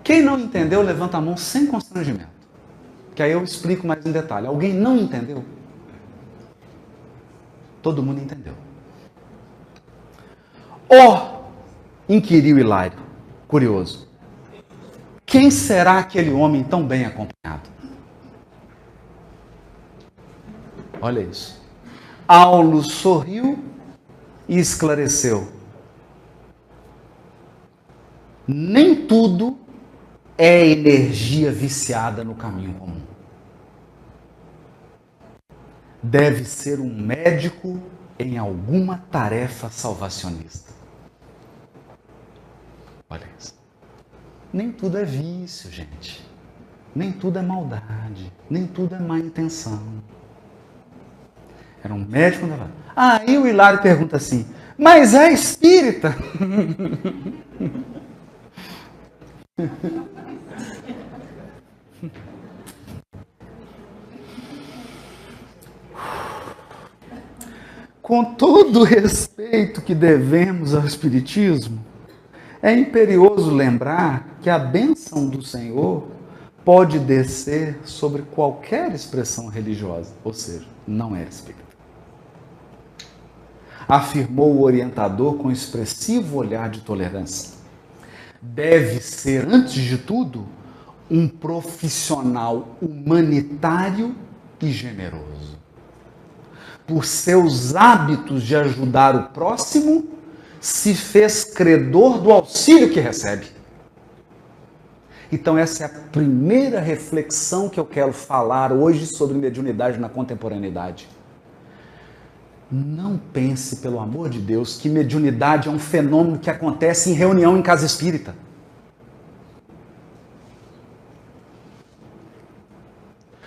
Quem não entendeu, levanta a mão sem constrangimento. Que aí eu explico mais em detalhe. Alguém não entendeu? Todo mundo entendeu. Inquiriu Hilário, curioso. Quem será aquele homem tão bem acompanhado? Olha isso. Aulo sorriu e esclareceu. Nem tudo é energia viciada no caminho comum. Deve ser um médico em alguma tarefa salvacionista. Olha isso. Nem tudo é vício, gente. Nem tudo é maldade. Nem tudo é má intenção. Era um médico. Aí o Hilário pergunta assim, mas é espírita? Com todo o respeito que devemos ao Espiritismo, é imperioso lembrar que a bênção do Senhor pode descer sobre qualquer expressão religiosa, ou seja, não é espírita. Afirmou o orientador com expressivo olhar de tolerância. Deve ser, antes de tudo, um profissional humanitário e generoso. Por seus hábitos de ajudar o próximo, se fez credor do auxílio que recebe. Então essa é a primeira reflexão que eu quero falar hoje sobre mediunidade na contemporaneidade. Não pense, pelo amor de Deus, que mediunidade é um fenômeno que acontece em reunião em casa espírita.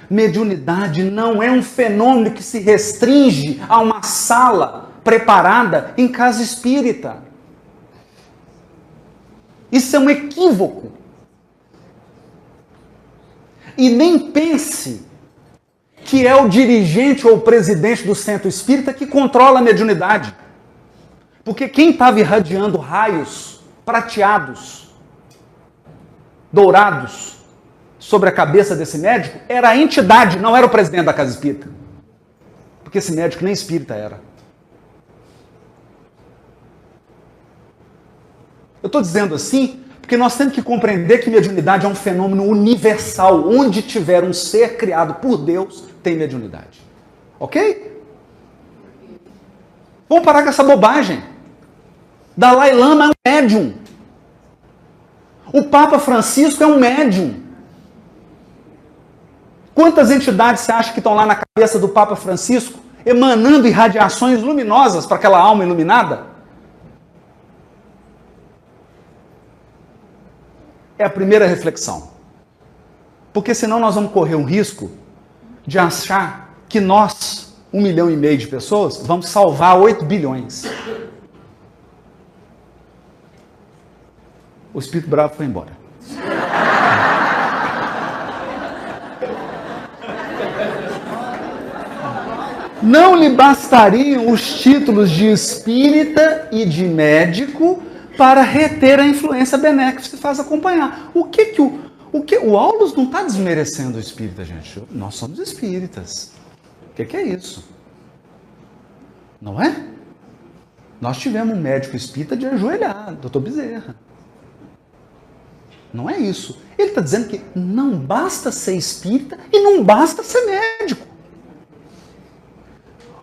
Mediunidade não é um fenômeno que se restringe a uma sala preparada em casa espírita. Isso é um equívoco. E nem pense que é o dirigente ou o presidente do centro espírita que controla a mediunidade. Porque quem estava irradiando raios prateados, dourados, sobre a cabeça desse médico, era a entidade, não era o presidente da casa espírita. Porque esse médico nem espírita era. Eu estou dizendo assim porque nós temos que compreender que mediunidade é um fenômeno universal. Onde tiver um ser criado por Deus, tem mediunidade. Ok? Vamos parar com essa bobagem. Dalai Lama é um médium. O Papa Francisco é um médium. Quantas entidades você acha que estão lá na cabeça do Papa Francisco, emanando irradiações luminosas para aquela alma iluminada? É a primeira reflexão. Porque senão nós vamos correr um risco de achar que nós, 1,5 milhão de pessoas, vamos salvar 8 bilhões. O espírito bravo foi embora. Não lhe bastariam os títulos de espírita e de médico para reter a influência benéfica que se faz acompanhar. O Aulus não está desmerecendo o espírita, gente. Nós somos espíritas. O que é isso? Não é? Nós tivemos um médico espírita de ajoelhar, Dr. Bezerra. Não é isso. Ele está dizendo que não basta ser espírita e não basta ser médico.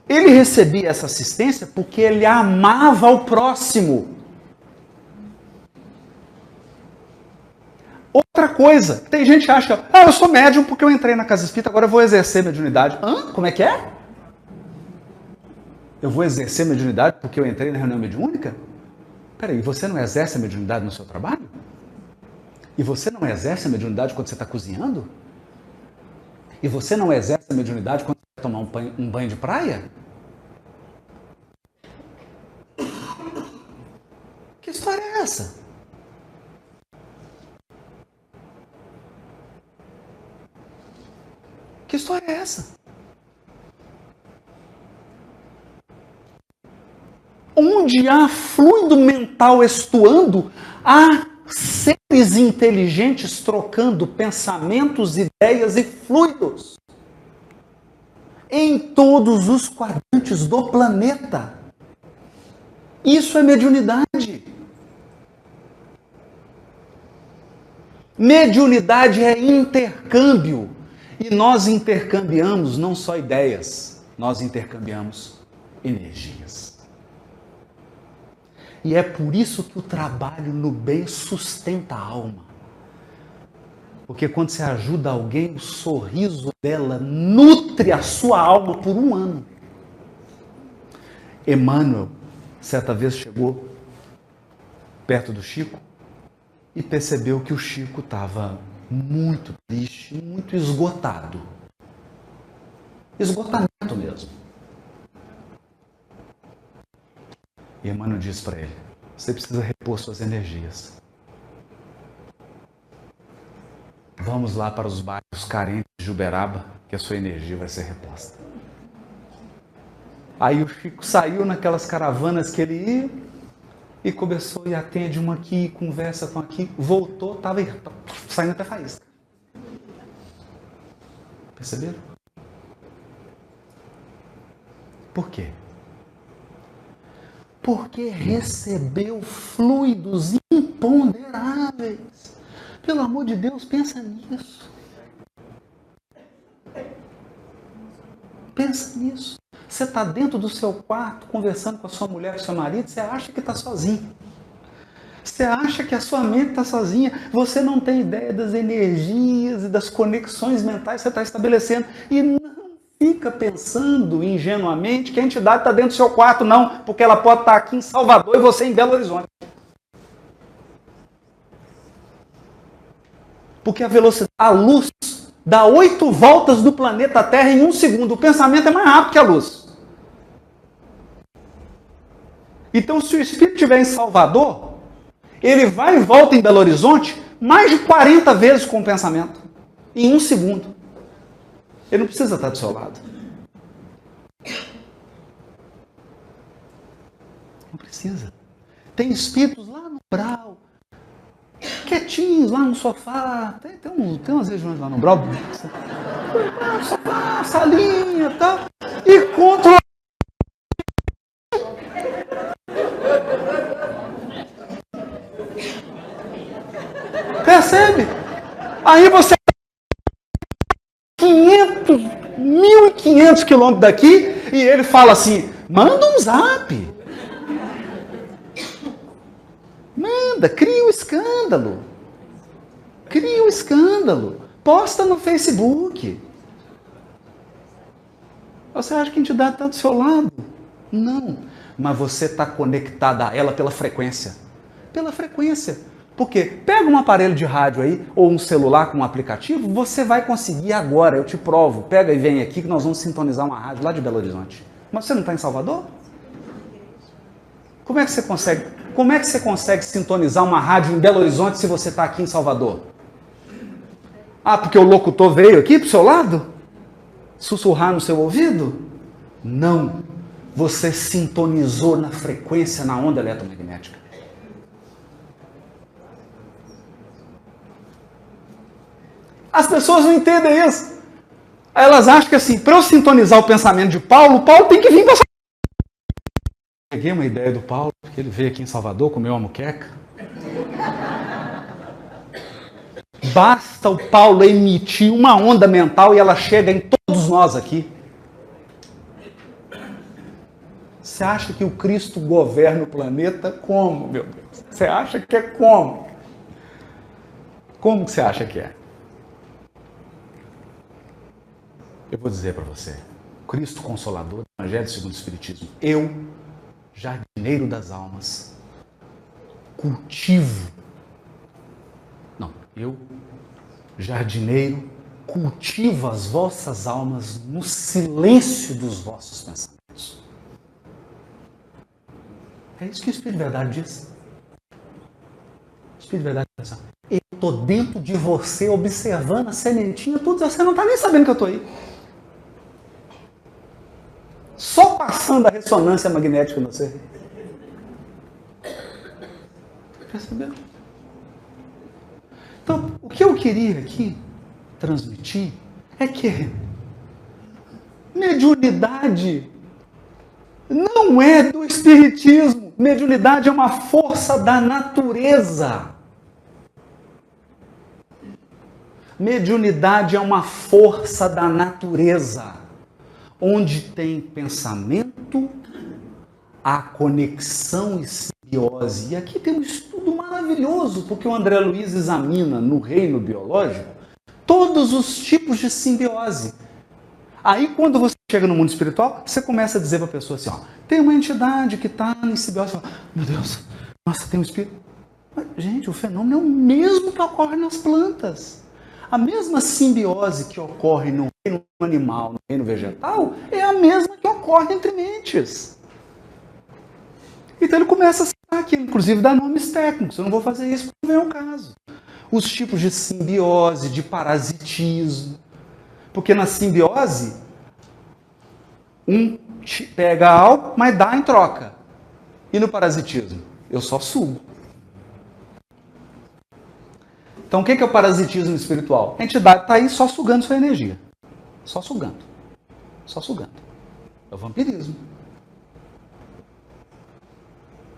Ele recebia essa assistência porque ele amava o próximo. Outra coisa, tem gente que acha, eu sou médium porque eu entrei na casa espírita, agora eu vou exercer mediunidade. Como é que é? Eu vou exercer mediunidade porque eu entrei na reunião mediúnica? Peraí, você não exerce a mediunidade no seu trabalho? E você não exerce a mediunidade quando você está cozinhando? E você não exerce a mediunidade quando você vai tomar um banho de praia? Que história é essa? Que história é essa? Onde há fluido mental estuando, há seres inteligentes trocando pensamentos, ideias e fluidos em todos os quadrantes do planeta. Isso é mediunidade. Mediunidade é intercâmbio. E nós intercambiamos não só ideias, nós intercambiamos energias. E é por isso que o trabalho no bem sustenta a alma. Porque quando você ajuda alguém, o sorriso dela nutre a sua alma por 1 ano. Emmanuel, certa vez, chegou perto do Chico e percebeu que o Chico estava muito triste, muito esgotado. Esgotamento mesmo. E Emmanuel disse para ele, você precisa repor suas energias. Vamos lá para os bairros carentes de Uberaba, que a sua energia vai ser reposta. Aí o Chico saiu naquelas caravanas que ele ia e começou e atende uma aqui, conversa com aqui, voltou, estava saindo até faísca. Perceberam? Por quê? Porque recebeu fluidos imponderáveis. Pelo amor de Deus, pensa nisso. Pensa nisso. Você está dentro do seu quarto, conversando com a sua mulher, com o seu marido, você acha que está sozinho. Você acha que a sua mente está sozinha. Você não tem ideia das energias e das conexões mentais que você está estabelecendo. E não fica pensando ingenuamente que a entidade está dentro do seu quarto, não. Porque ela pode estar aqui em Salvador e você em Belo Horizonte. Porque a velocidade, a luz, dá 8 voltas do planeta Terra em 1 segundo. O pensamento é mais rápido que a luz. Então, se o espírito estiver em Salvador, ele vai e volta em Belo Horizonte mais de 40 vezes com o pensamento. Em 1 segundo. Ele não precisa estar do seu lado. Não precisa. Tem espíritos lá no Brau, quietinhos lá no sofá. Tem umas regiões lá no Brau. Sofá, salinha e tal. E controla. Percebe? Aí você 1.500 quilômetros daqui e ele fala assim, manda um zap. Manda, cria um escândalo. Cria um escândalo. Posta no Facebook. Você acha que a entidade está do seu lado? Não. Mas você está conectada a ela pela frequência. Pela frequência. Porque pega um aparelho de rádio aí, ou um celular com um aplicativo, você vai conseguir agora, eu te provo. Pega e vem aqui que nós vamos sintonizar uma rádio lá de Belo Horizonte. Mas você não está em Salvador? Como é que você consegue sintonizar uma rádio em Belo Horizonte se você está aqui em Salvador? Ah, porque o locutor veio aqui para o seu lado? Sussurrar no seu ouvido? Não. Você sintonizou na frequência, na onda eletromagnética. As pessoas não entendem isso. Elas acham que assim, para eu sintonizar o pensamento de Paulo, Paulo tem que vir para Salvador. Peguei uma ideia do Paulo, porque ele veio aqui em Salvador, comeu uma moqueca. Basta o Paulo emitir uma onda mental e ela chega em todos nós aqui. Você acha que o Cristo governa o planeta como, meu Deus? Você acha que é como? Como que você acha que é? Eu vou dizer para você. Cristo Consolador, Evangelho segundo o Espiritismo. Eu, jardineiro das almas, jardineiro, cultivo as vossas almas no silêncio dos vossos pensamentos. É isso que o Espírito de Verdade diz. O Espírito de Verdade diz assim, eu estou dentro de você, observando a sementinha, tudo, você não está nem sabendo que eu estou aí. Só passando a ressonância magnética em você. Percebeu? Então, o que eu queria aqui transmitir é que mediunidade não é do espiritismo. Mediunidade é uma força da natureza. Mediunidade é uma força da natureza. Onde tem pensamento, a conexão e simbiose. E aqui tem um estudo maravilhoso, porque o André Luiz examina no reino biológico todos os tipos de simbiose. Aí, quando você chega no mundo espiritual, você começa a dizer para a pessoa assim, ó, tem uma entidade que está em simbiose. Meu Deus, nossa, tem um espírito. Mas, gente, o fenômeno é o mesmo que ocorre nas plantas. A mesma simbiose que ocorre no reino animal, no reino vegetal, é a mesma que ocorre entre mentes. Então ele começa a citar aqui, inclusive dá nomes técnicos. Eu não vou fazer isso porque não vem ao caso. Os tipos de simbiose, de parasitismo. Porque na simbiose, um pega algo, mas dá em troca. E no parasitismo? Eu só sugo. Então, o que é o parasitismo espiritual? A entidade está aí só sugando sua energia. Só sugando. Só sugando. É o vampirismo.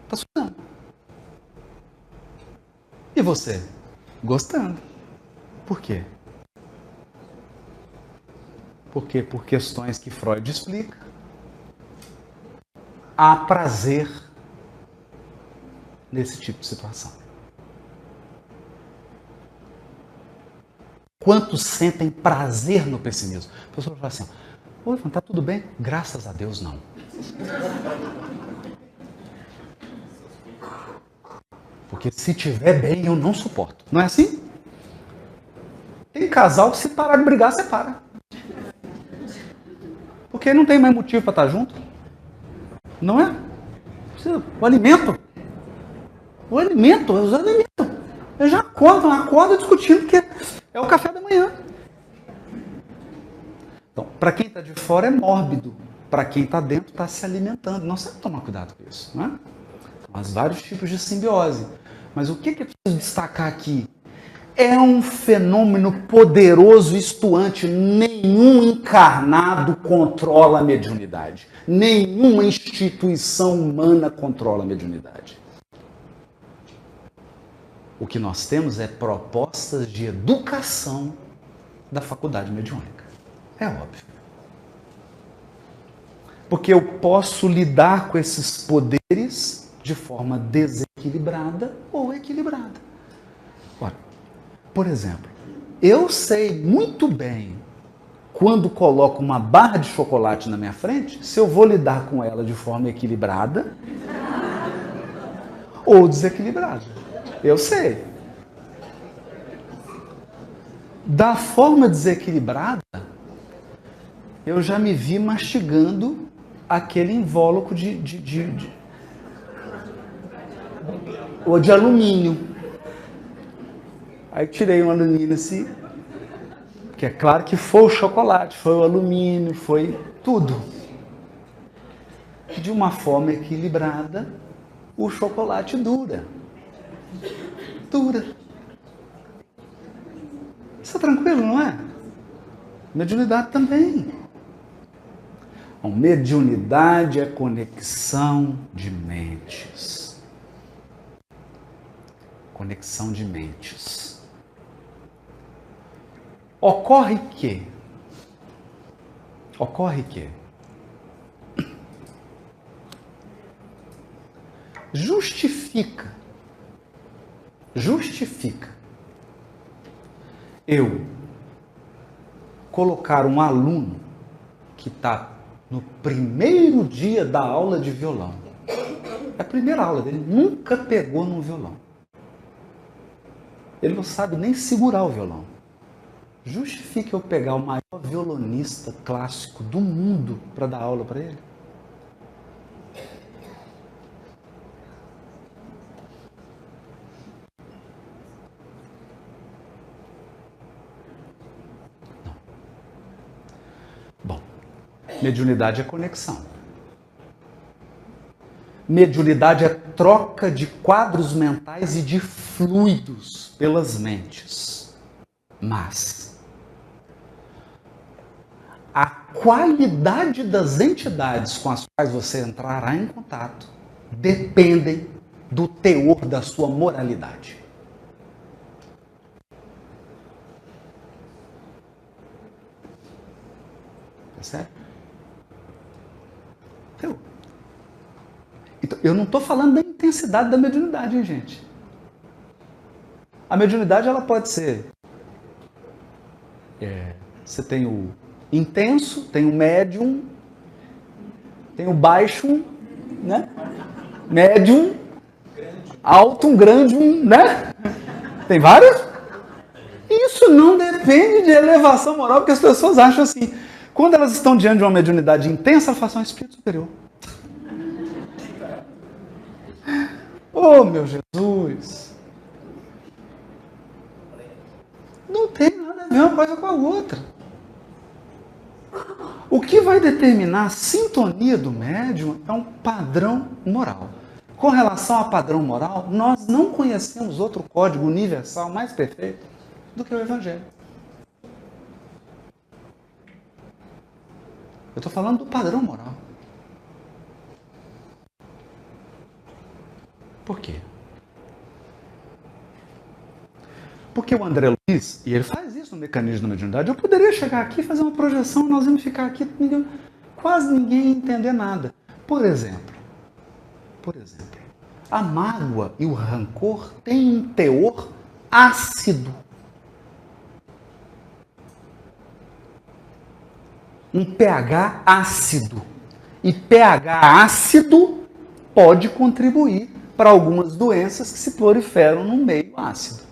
Está sugando. E você? Gostando. Por quê? Porque por questões que Freud explica, há prazer nesse tipo de situação. Quantos sentem prazer no pessimismo? A pessoa fala assim, oi, está tudo bem? Graças a Deus, não. Porque se tiver bem, eu não suporto. Não é assim? Tem casal que se parar de brigar, separa. Porque não tem mais motivo para estar junto. Não é? O alimento. O alimento, os alimentos. Eu já acordo discutindo porque é o café da manhã. Então, para quem está de fora é mórbido. Para quem está dentro está se alimentando. Nós temos que tomar cuidado com isso. Não é? Há vários tipos de simbiose. Mas o que é preciso destacar aqui? É um fenômeno poderoso e estuante. Nenhum encarnado controla a mediunidade. Nenhuma instituição humana controla a mediunidade. O que nós temos é propostas de educação da faculdade mediúnica. É óbvio. Porque eu posso lidar com esses poderes de forma desequilibrada ou equilibrada. Ora, Por exemplo, eu sei muito bem quando coloco uma barra de chocolate na minha frente, se eu vou lidar com ela de forma equilibrada ou desequilibrada. Eu sei. Da forma desequilibrada, eu já me vi mastigando aquele invólucro ou de alumínio. Aí tirei um alumínio assim, que é claro que foi o chocolate, foi o alumínio, foi tudo. De uma forma equilibrada, o chocolate dura. Dura. Isso é tranquilo, não é? Mediunidade também. Bom, mediunidade é conexão de mentes. Conexão de mentes. Ocorre que justifica eu colocar um aluno que está no primeiro dia da aula de violão. É a primeira aula dele, nunca pegou num violão. Ele não sabe nem segurar o violão. Justifica eu pegar o maior violonista clássico do mundo para dar aula para ele? Não. Bom, mediunidade é conexão. Mediunidade é troca de quadros mentais e de fluidos pelas mentes. Mas a qualidade das entidades com as quais você entrará em contato dependem do teor da sua moralidade. Percebe? Teor. Então, eu não estou falando da intensidade da mediunidade, hein, gente? A mediunidade, ela pode ser... você tem o intenso, tem o médium, tem o baixo, né? Médium, alto, um grande, né? Tem vários? Isso não depende de elevação moral, porque as pessoas acham assim, quando elas estão diante de uma mediunidade intensa, elas falam, um espírito superior. Oh, meu Jesus! Não tem nada a ver uma coisa com a outra. O que vai determinar a sintonia do médium é um padrão moral. Com relação a padrão moral, nós não conhecemos outro código universal mais perfeito do que o Evangelho. Eu estou falando do padrão moral. Por quê? Porque o André Luiz, e ele faz isso no mecanismo da mediunidade, eu poderia chegar aqui e fazer uma projeção, nós vamos ficar aqui, quase ninguém ia entender nada. Por exemplo, a mágoa e o rancor têm um teor ácido. Um pH ácido. E pH ácido pode contribuir para algumas doenças que se proliferam no meio ácido.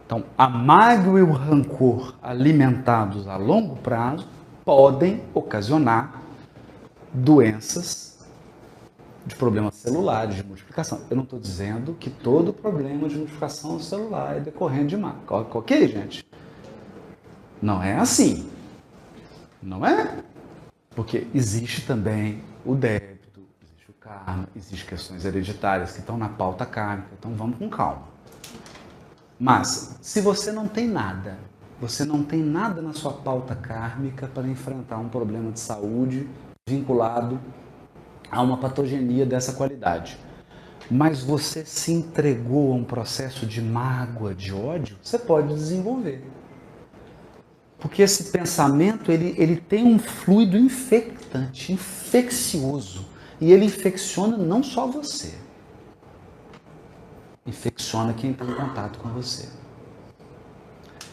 Então, a mágoa e o rancor alimentados a longo prazo podem ocasionar doenças de problemas celulares, de multiplicação. Eu não estou dizendo que todo problema de multiplicação celular é decorrente de mágoa. Ok, gente? Não é assim. Não é? Porque existe também o débito, existe o karma, existem questões hereditárias que estão na pauta kármica. Então, vamos com calma. Mas, se você não tem nada na sua pauta kármica para enfrentar um problema de saúde vinculado a uma patogenia dessa qualidade, mas você se entregou a um processo de mágoa, de ódio, você pode desenvolver. Porque esse pensamento, ele tem um fluido infectante, infeccioso, e ele infecciona não só você. infecciona quem está em contato com você.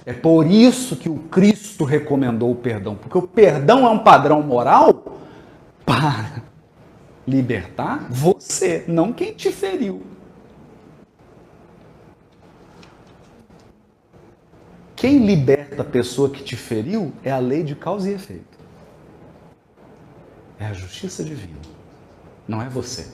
É por isso que o Cristo recomendou o perdão, porque o perdão é um padrão moral para libertar você, não quem te feriu. Quem liberta a pessoa que te feriu é a lei de causa e efeito. É a justiça divina, não é você.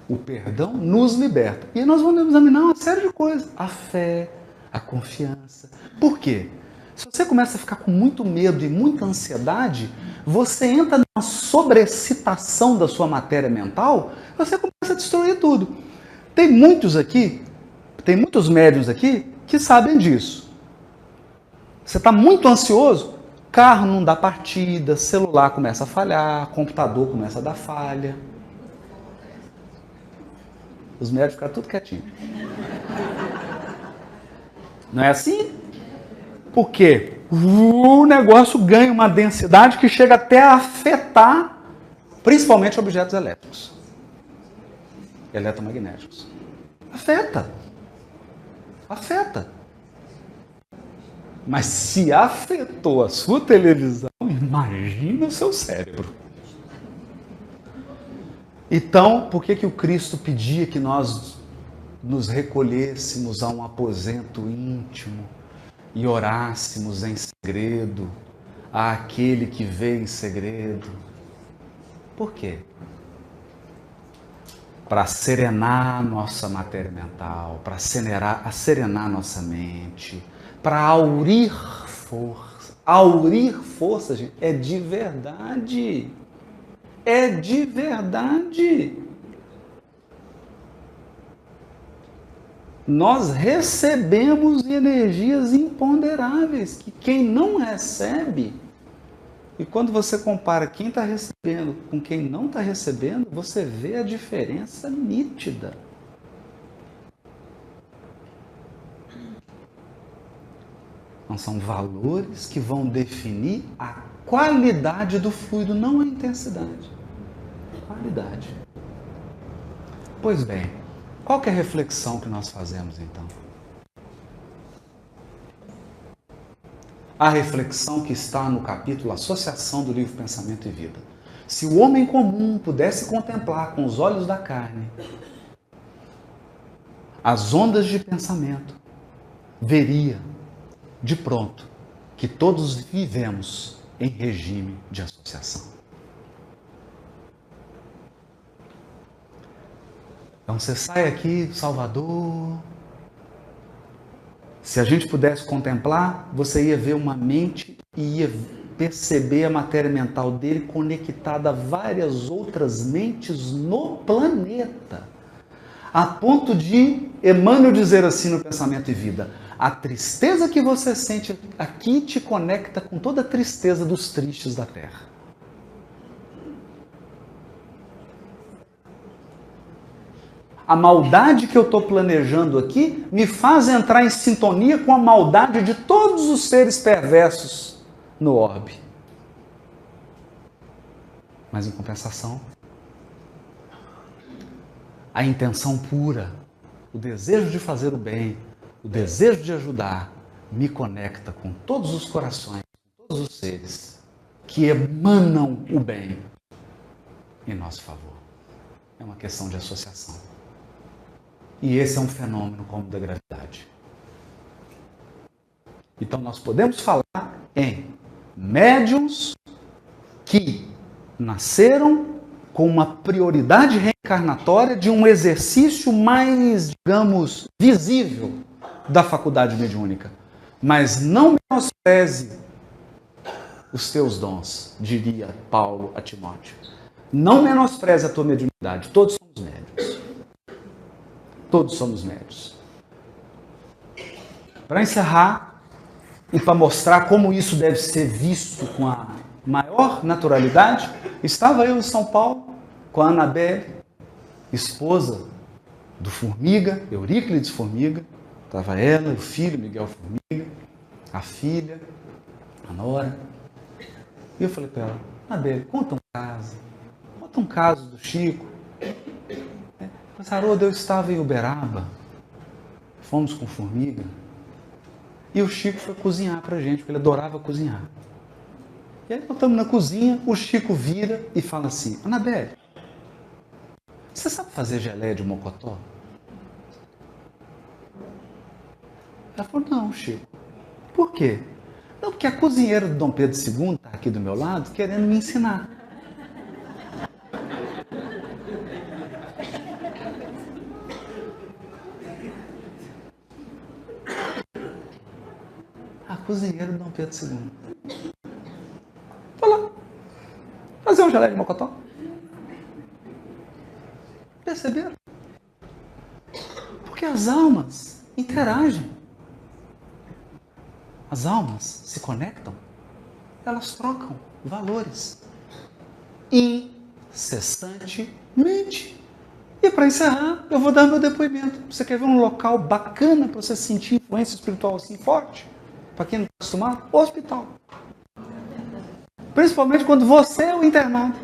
O perdão nos liberta. E nós vamos examinar uma série de coisas. A fé, a confiança. Por quê? Se você começa a ficar com muito medo e muita ansiedade, você entra numa sobreexcitação da sua matéria mental, você começa a destruir tudo. Tem muitos médiuns aqui que sabem disso. Você está muito ansioso, carro não dá partida, celular começa a falhar, computador começa a dar falha. Os médicos ficam tudo quietinhos. Não é assim? Por quê? O negócio ganha uma densidade que chega até a afetar, principalmente objetos elétricos. Eletromagnéticos. Afeta. Afeta. Mas se afetou a sua televisão, imagina o seu cérebro. Então, por que o Cristo pedia que nós nos recolhêssemos a um aposento íntimo e orássemos em segredo àquele que vê em segredo? Por quê? Para serenar nossa matéria mental, para serenar nossa mente, para aurir força. Aurir força, gente, é de verdade. É de verdade. Nós recebemos energias imponderáveis que quem não recebe, e quando você compara quem está recebendo com quem não está recebendo, você vê a diferença nítida. Então, são valores que vão definir a qualidade do fluido, não a intensidade. Qualidade. Pois bem, qual que é a reflexão que nós fazemos então? A reflexão que está no capítulo Associação do livro Pensamento e Vida. Se o homem comum pudesse contemplar com os olhos da carne as ondas de pensamento, veria de pronto que todos vivemos em regime de associação. Então você sai aqui do Salvador. Se a gente pudesse contemplar, você ia ver uma mente e ia perceber a matéria mental dele conectada a várias outras mentes no planeta. A ponto de Emmanuel dizer assim no Pensamento e Vida: a tristeza que você sente aqui te conecta com toda a tristeza dos tristes da Terra. A maldade que eu estou planejando aqui me faz entrar em sintonia com a maldade de todos os seres perversos no orbe. Mas em compensação, a intenção pura, o desejo de fazer o bem, o desejo de ajudar, me conecta com todos os corações, com todos os seres que emanam o bem em nosso favor. É uma questão de associação. E esse é um fenômeno como o da gravidade. Então nós podemos falar em médiuns que nasceram com uma prioridade reencarnatória de um exercício mais, digamos, visível da faculdade mediúnica. Mas não menospreze os teus dons, diria Paulo a Timóteo. Não menospreze a tua mediunidade. Todos somos médiuns. Todos somos médiuns. Para encerrar, e para mostrar como isso deve ser visto com a maior naturalidade, estava eu em São Paulo com a Anabelle, esposa do Formiga, Euríclides Formiga. Estava ela, o filho, Miguel Formiga, a filha, a nora. E eu falei para ela: Anabelle, conta um caso do Chico. Mas, Haroldo, eu estava em Uberaba, fomos com formiga, e o Chico foi cozinhar pra gente, porque ele adorava cozinhar. E aí nós estamos na cozinha, o Chico vira e fala assim: Anabelle, você sabe fazer geleia de mocotó? Ela falou: não, Chico. Por quê? Não, porque a cozinheira do Dom Pedro II está aqui do meu lado querendo me ensinar. A cozinheira do Dom Pedro II. Foi lá fazer um geleia de mocotó. Perceberam? Porque as almas interagem. As almas se conectam. Elas trocam valores incessantemente. E para encerrar, eu vou dar meu depoimento. Você quer ver um local bacana para você sentir influência espiritual assim forte? Para quem não está acostumado, hospital. Principalmente quando você é o internado.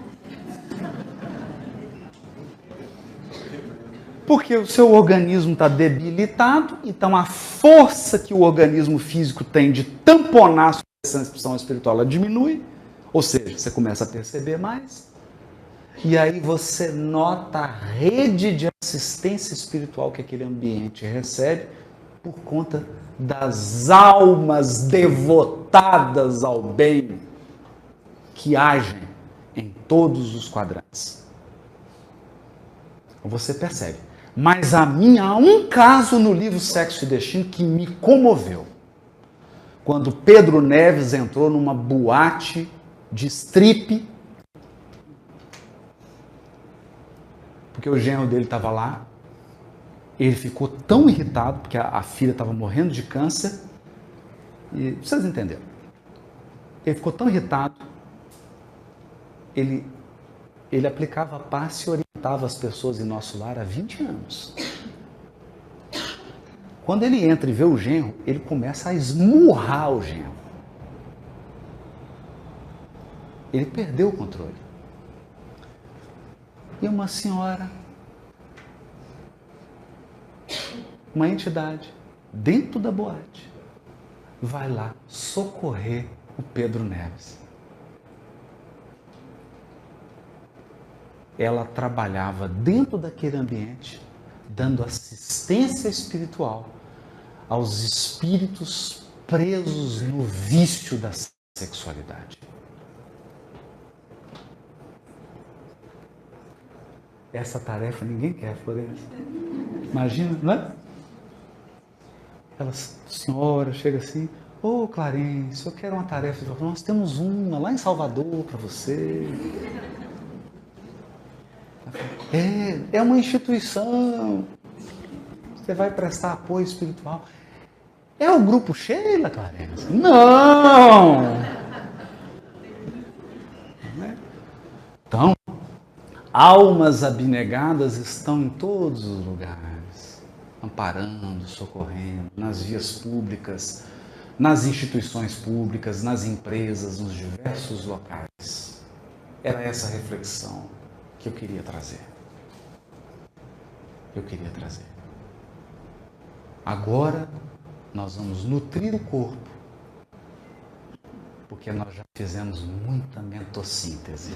Porque o seu organismo está debilitado, então a força que o organismo físico tem de tamponar a sua expressão espiritual, ela diminui. Ou seja, você começa a perceber mais. E aí você nota a rede de assistência espiritual que aquele ambiente recebe por conta das almas devotadas ao bem que agem em todos os quadrantes. Você percebe. Mas há um caso no livro Sexo e Destino que me comoveu. Quando Pedro Neves entrou numa boate de strip, porque o genro dele estava lá, ele ficou tão irritado, porque a filha estava morrendo de câncer, e vocês entenderam. Ele ficou tão irritado, ele aplicava passe e orientava as pessoas em nosso lar há 20 anos. Quando ele entra e vê o genro, ele começa a esmurrar o genro. Ele perdeu o controle. E uma senhora, uma entidade, dentro da boate, vai lá socorrer o Pedro Neves. Ela trabalhava dentro daquele ambiente, dando assistência espiritual aos espíritos presos no vício da sexualidade. Essa tarefa ninguém quer, Florença. Imagina, não é? Aquela senhora chega assim: ô Clarence, eu quero uma tarefa. Nós temos uma lá em Salvador para você. É uma instituição. Você vai prestar apoio espiritual. É o grupo Sheila, Clarence? Não! Então, almas abnegadas estão em todos os lugares, amparando, socorrendo, nas vias públicas, nas instituições públicas, nas empresas, nos diversos locais. Era essa reflexão que eu queria trazer. Agora, nós vamos nutrir o corpo, porque nós já fizemos muita mentossíntese.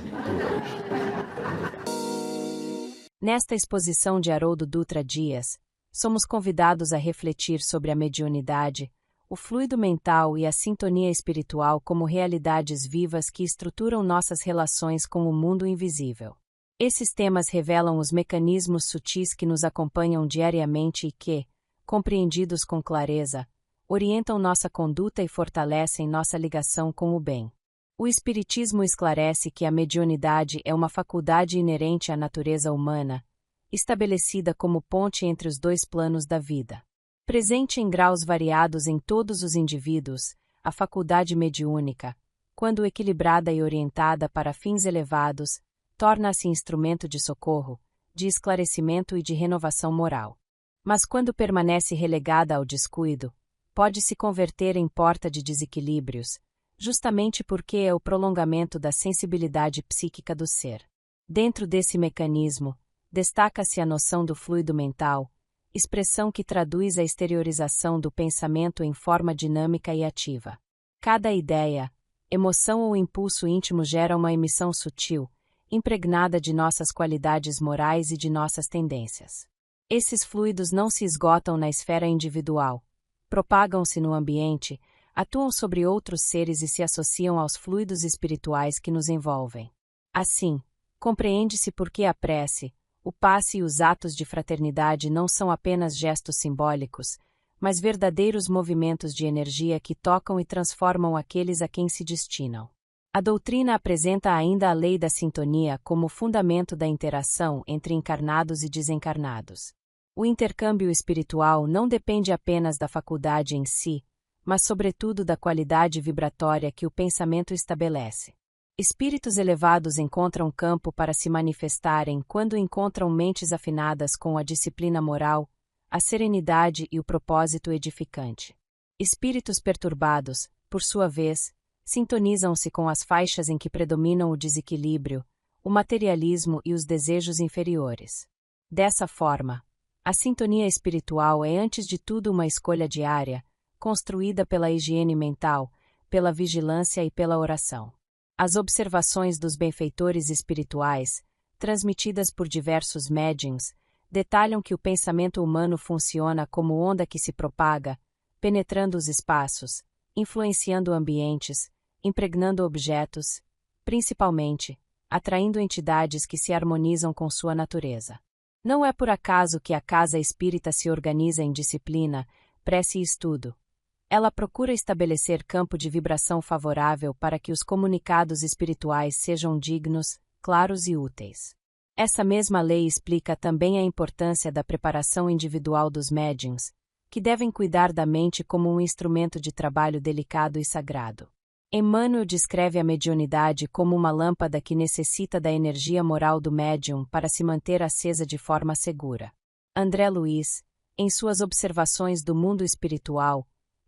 Nesta exposição de Haroldo Dutra Dias, somos convidados a refletir sobre a mediunidade, o fluido mental e a sintonia espiritual como realidades vivas que estruturam nossas relações com o mundo invisível. Esses temas revelam os mecanismos sutis que nos acompanham diariamente e que, compreendidos com clareza, orientam nossa conduta e fortalecem nossa ligação com o bem. O Espiritismo esclarece que a mediunidade é uma faculdade inerente à natureza humana, estabelecida como ponte entre os dois planos da vida. Presente em graus variados em todos os indivíduos, a faculdade mediúnica, quando equilibrada e orientada para fins elevados, torna-se instrumento de socorro, de esclarecimento e de renovação moral. Mas quando permanece relegada ao descuido, pode se converter em porta de desequilíbrios, justamente porque é o prolongamento da sensibilidade psíquica do ser. Dentro desse mecanismo, destaca-se a noção do fluido mental, expressão que traduz a exteriorização do pensamento em forma dinâmica e ativa. Cada ideia, emoção ou impulso íntimo gera uma emissão sutil, impregnada de nossas qualidades morais e de nossas tendências. Esses fluidos não se esgotam na esfera individual, propagam-se no ambiente, atuam sobre outros seres e se associam aos fluidos espirituais que nos envolvem. Assim, compreende-se por que a prece, o passe e os atos de fraternidade não são apenas gestos simbólicos, mas verdadeiros movimentos de energia que tocam e transformam aqueles a quem se destinam. A doutrina apresenta ainda a lei da sintonia como fundamento da interação entre encarnados e desencarnados. O intercâmbio espiritual não depende apenas da faculdade em si, mas sobretudo da qualidade vibratória que o pensamento estabelece. Espíritos elevados encontram campo para se manifestarem quando encontram mentes afinadas com a disciplina moral, a serenidade e o propósito edificante. Espíritos perturbados, por sua vez, sintonizam-se com as faixas em que predominam o desequilíbrio, o materialismo e os desejos inferiores. Dessa forma, a sintonia espiritual é antes de tudo uma escolha diária, construída pela higiene mental, pela vigilância e pela oração. As observações dos benfeitores espirituais, transmitidas por diversos médiuns, detalham que o pensamento humano funciona como onda que se propaga, penetrando os espaços, influenciando ambientes, impregnando objetos, principalmente, atraindo entidades que se harmonizam com sua natureza. Não é por acaso que a casa espírita se organiza em disciplina, prece e estudo. Ela procura estabelecer campo de vibração favorável para que os comunicados espirituais sejam dignos, claros e úteis. Essa mesma lei explica também a importância da preparação individual dos médiuns, que devem cuidar da mente como um instrumento de trabalho delicado e sagrado. Emmanuel descreve a mediunidade como uma lâmpada que necessita da energia moral do médium para se manter acesa de forma segura. André Luiz, em suas observações do mundo espiritual,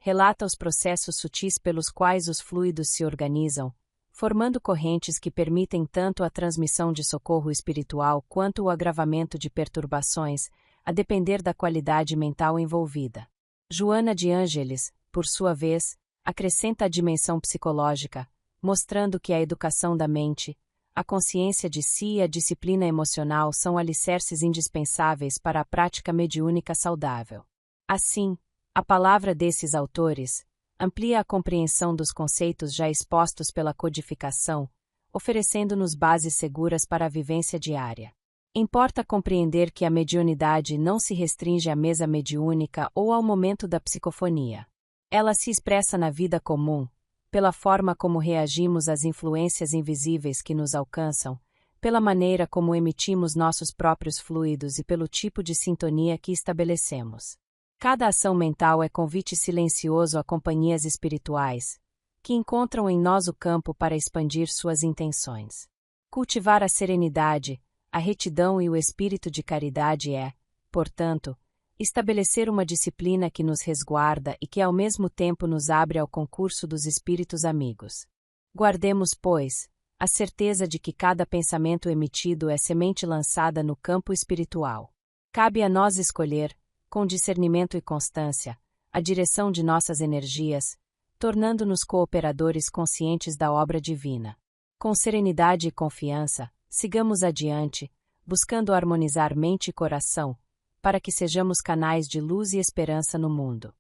relata os processos sutis pelos quais os fluidos se organizam, formando correntes que permitem tanto a transmissão de socorro espiritual quanto o agravamento de perturbações, a depender da qualidade mental envolvida. Joana de Ângeles, por sua vez, acrescenta a dimensão psicológica, mostrando que a educação da mente, a consciência de si e a disciplina emocional são alicerces indispensáveis para a prática mediúnica saudável. Assim, a palavra desses autores amplia a compreensão dos conceitos já expostos pela codificação, oferecendo-nos bases seguras para a vivência diária. Importa compreender que a mediunidade não se restringe à mesa mediúnica ou ao momento da psicofonia. Ela se expressa na vida comum, pela forma como reagimos às influências invisíveis que nos alcançam, pela maneira como emitimos nossos próprios fluidos e pelo tipo de sintonia que estabelecemos. Cada ação mental é convite silencioso a companhias espirituais, que encontram em nós o campo para expandir suas intenções. Cultivar a serenidade, a retidão e o espírito de caridade é, portanto, estabelecer uma disciplina que nos resguarda e que ao mesmo tempo nos abre ao concurso dos espíritos amigos. Guardemos, pois, a certeza de que cada pensamento emitido é semente lançada no campo espiritual. Cabe a nós escolher, com discernimento e constância, a direção de nossas energias, tornando-nos cooperadores conscientes da obra divina. Com serenidade e confiança, sigamos adiante, buscando harmonizar mente e coração, para que sejamos canais de luz e esperança no mundo.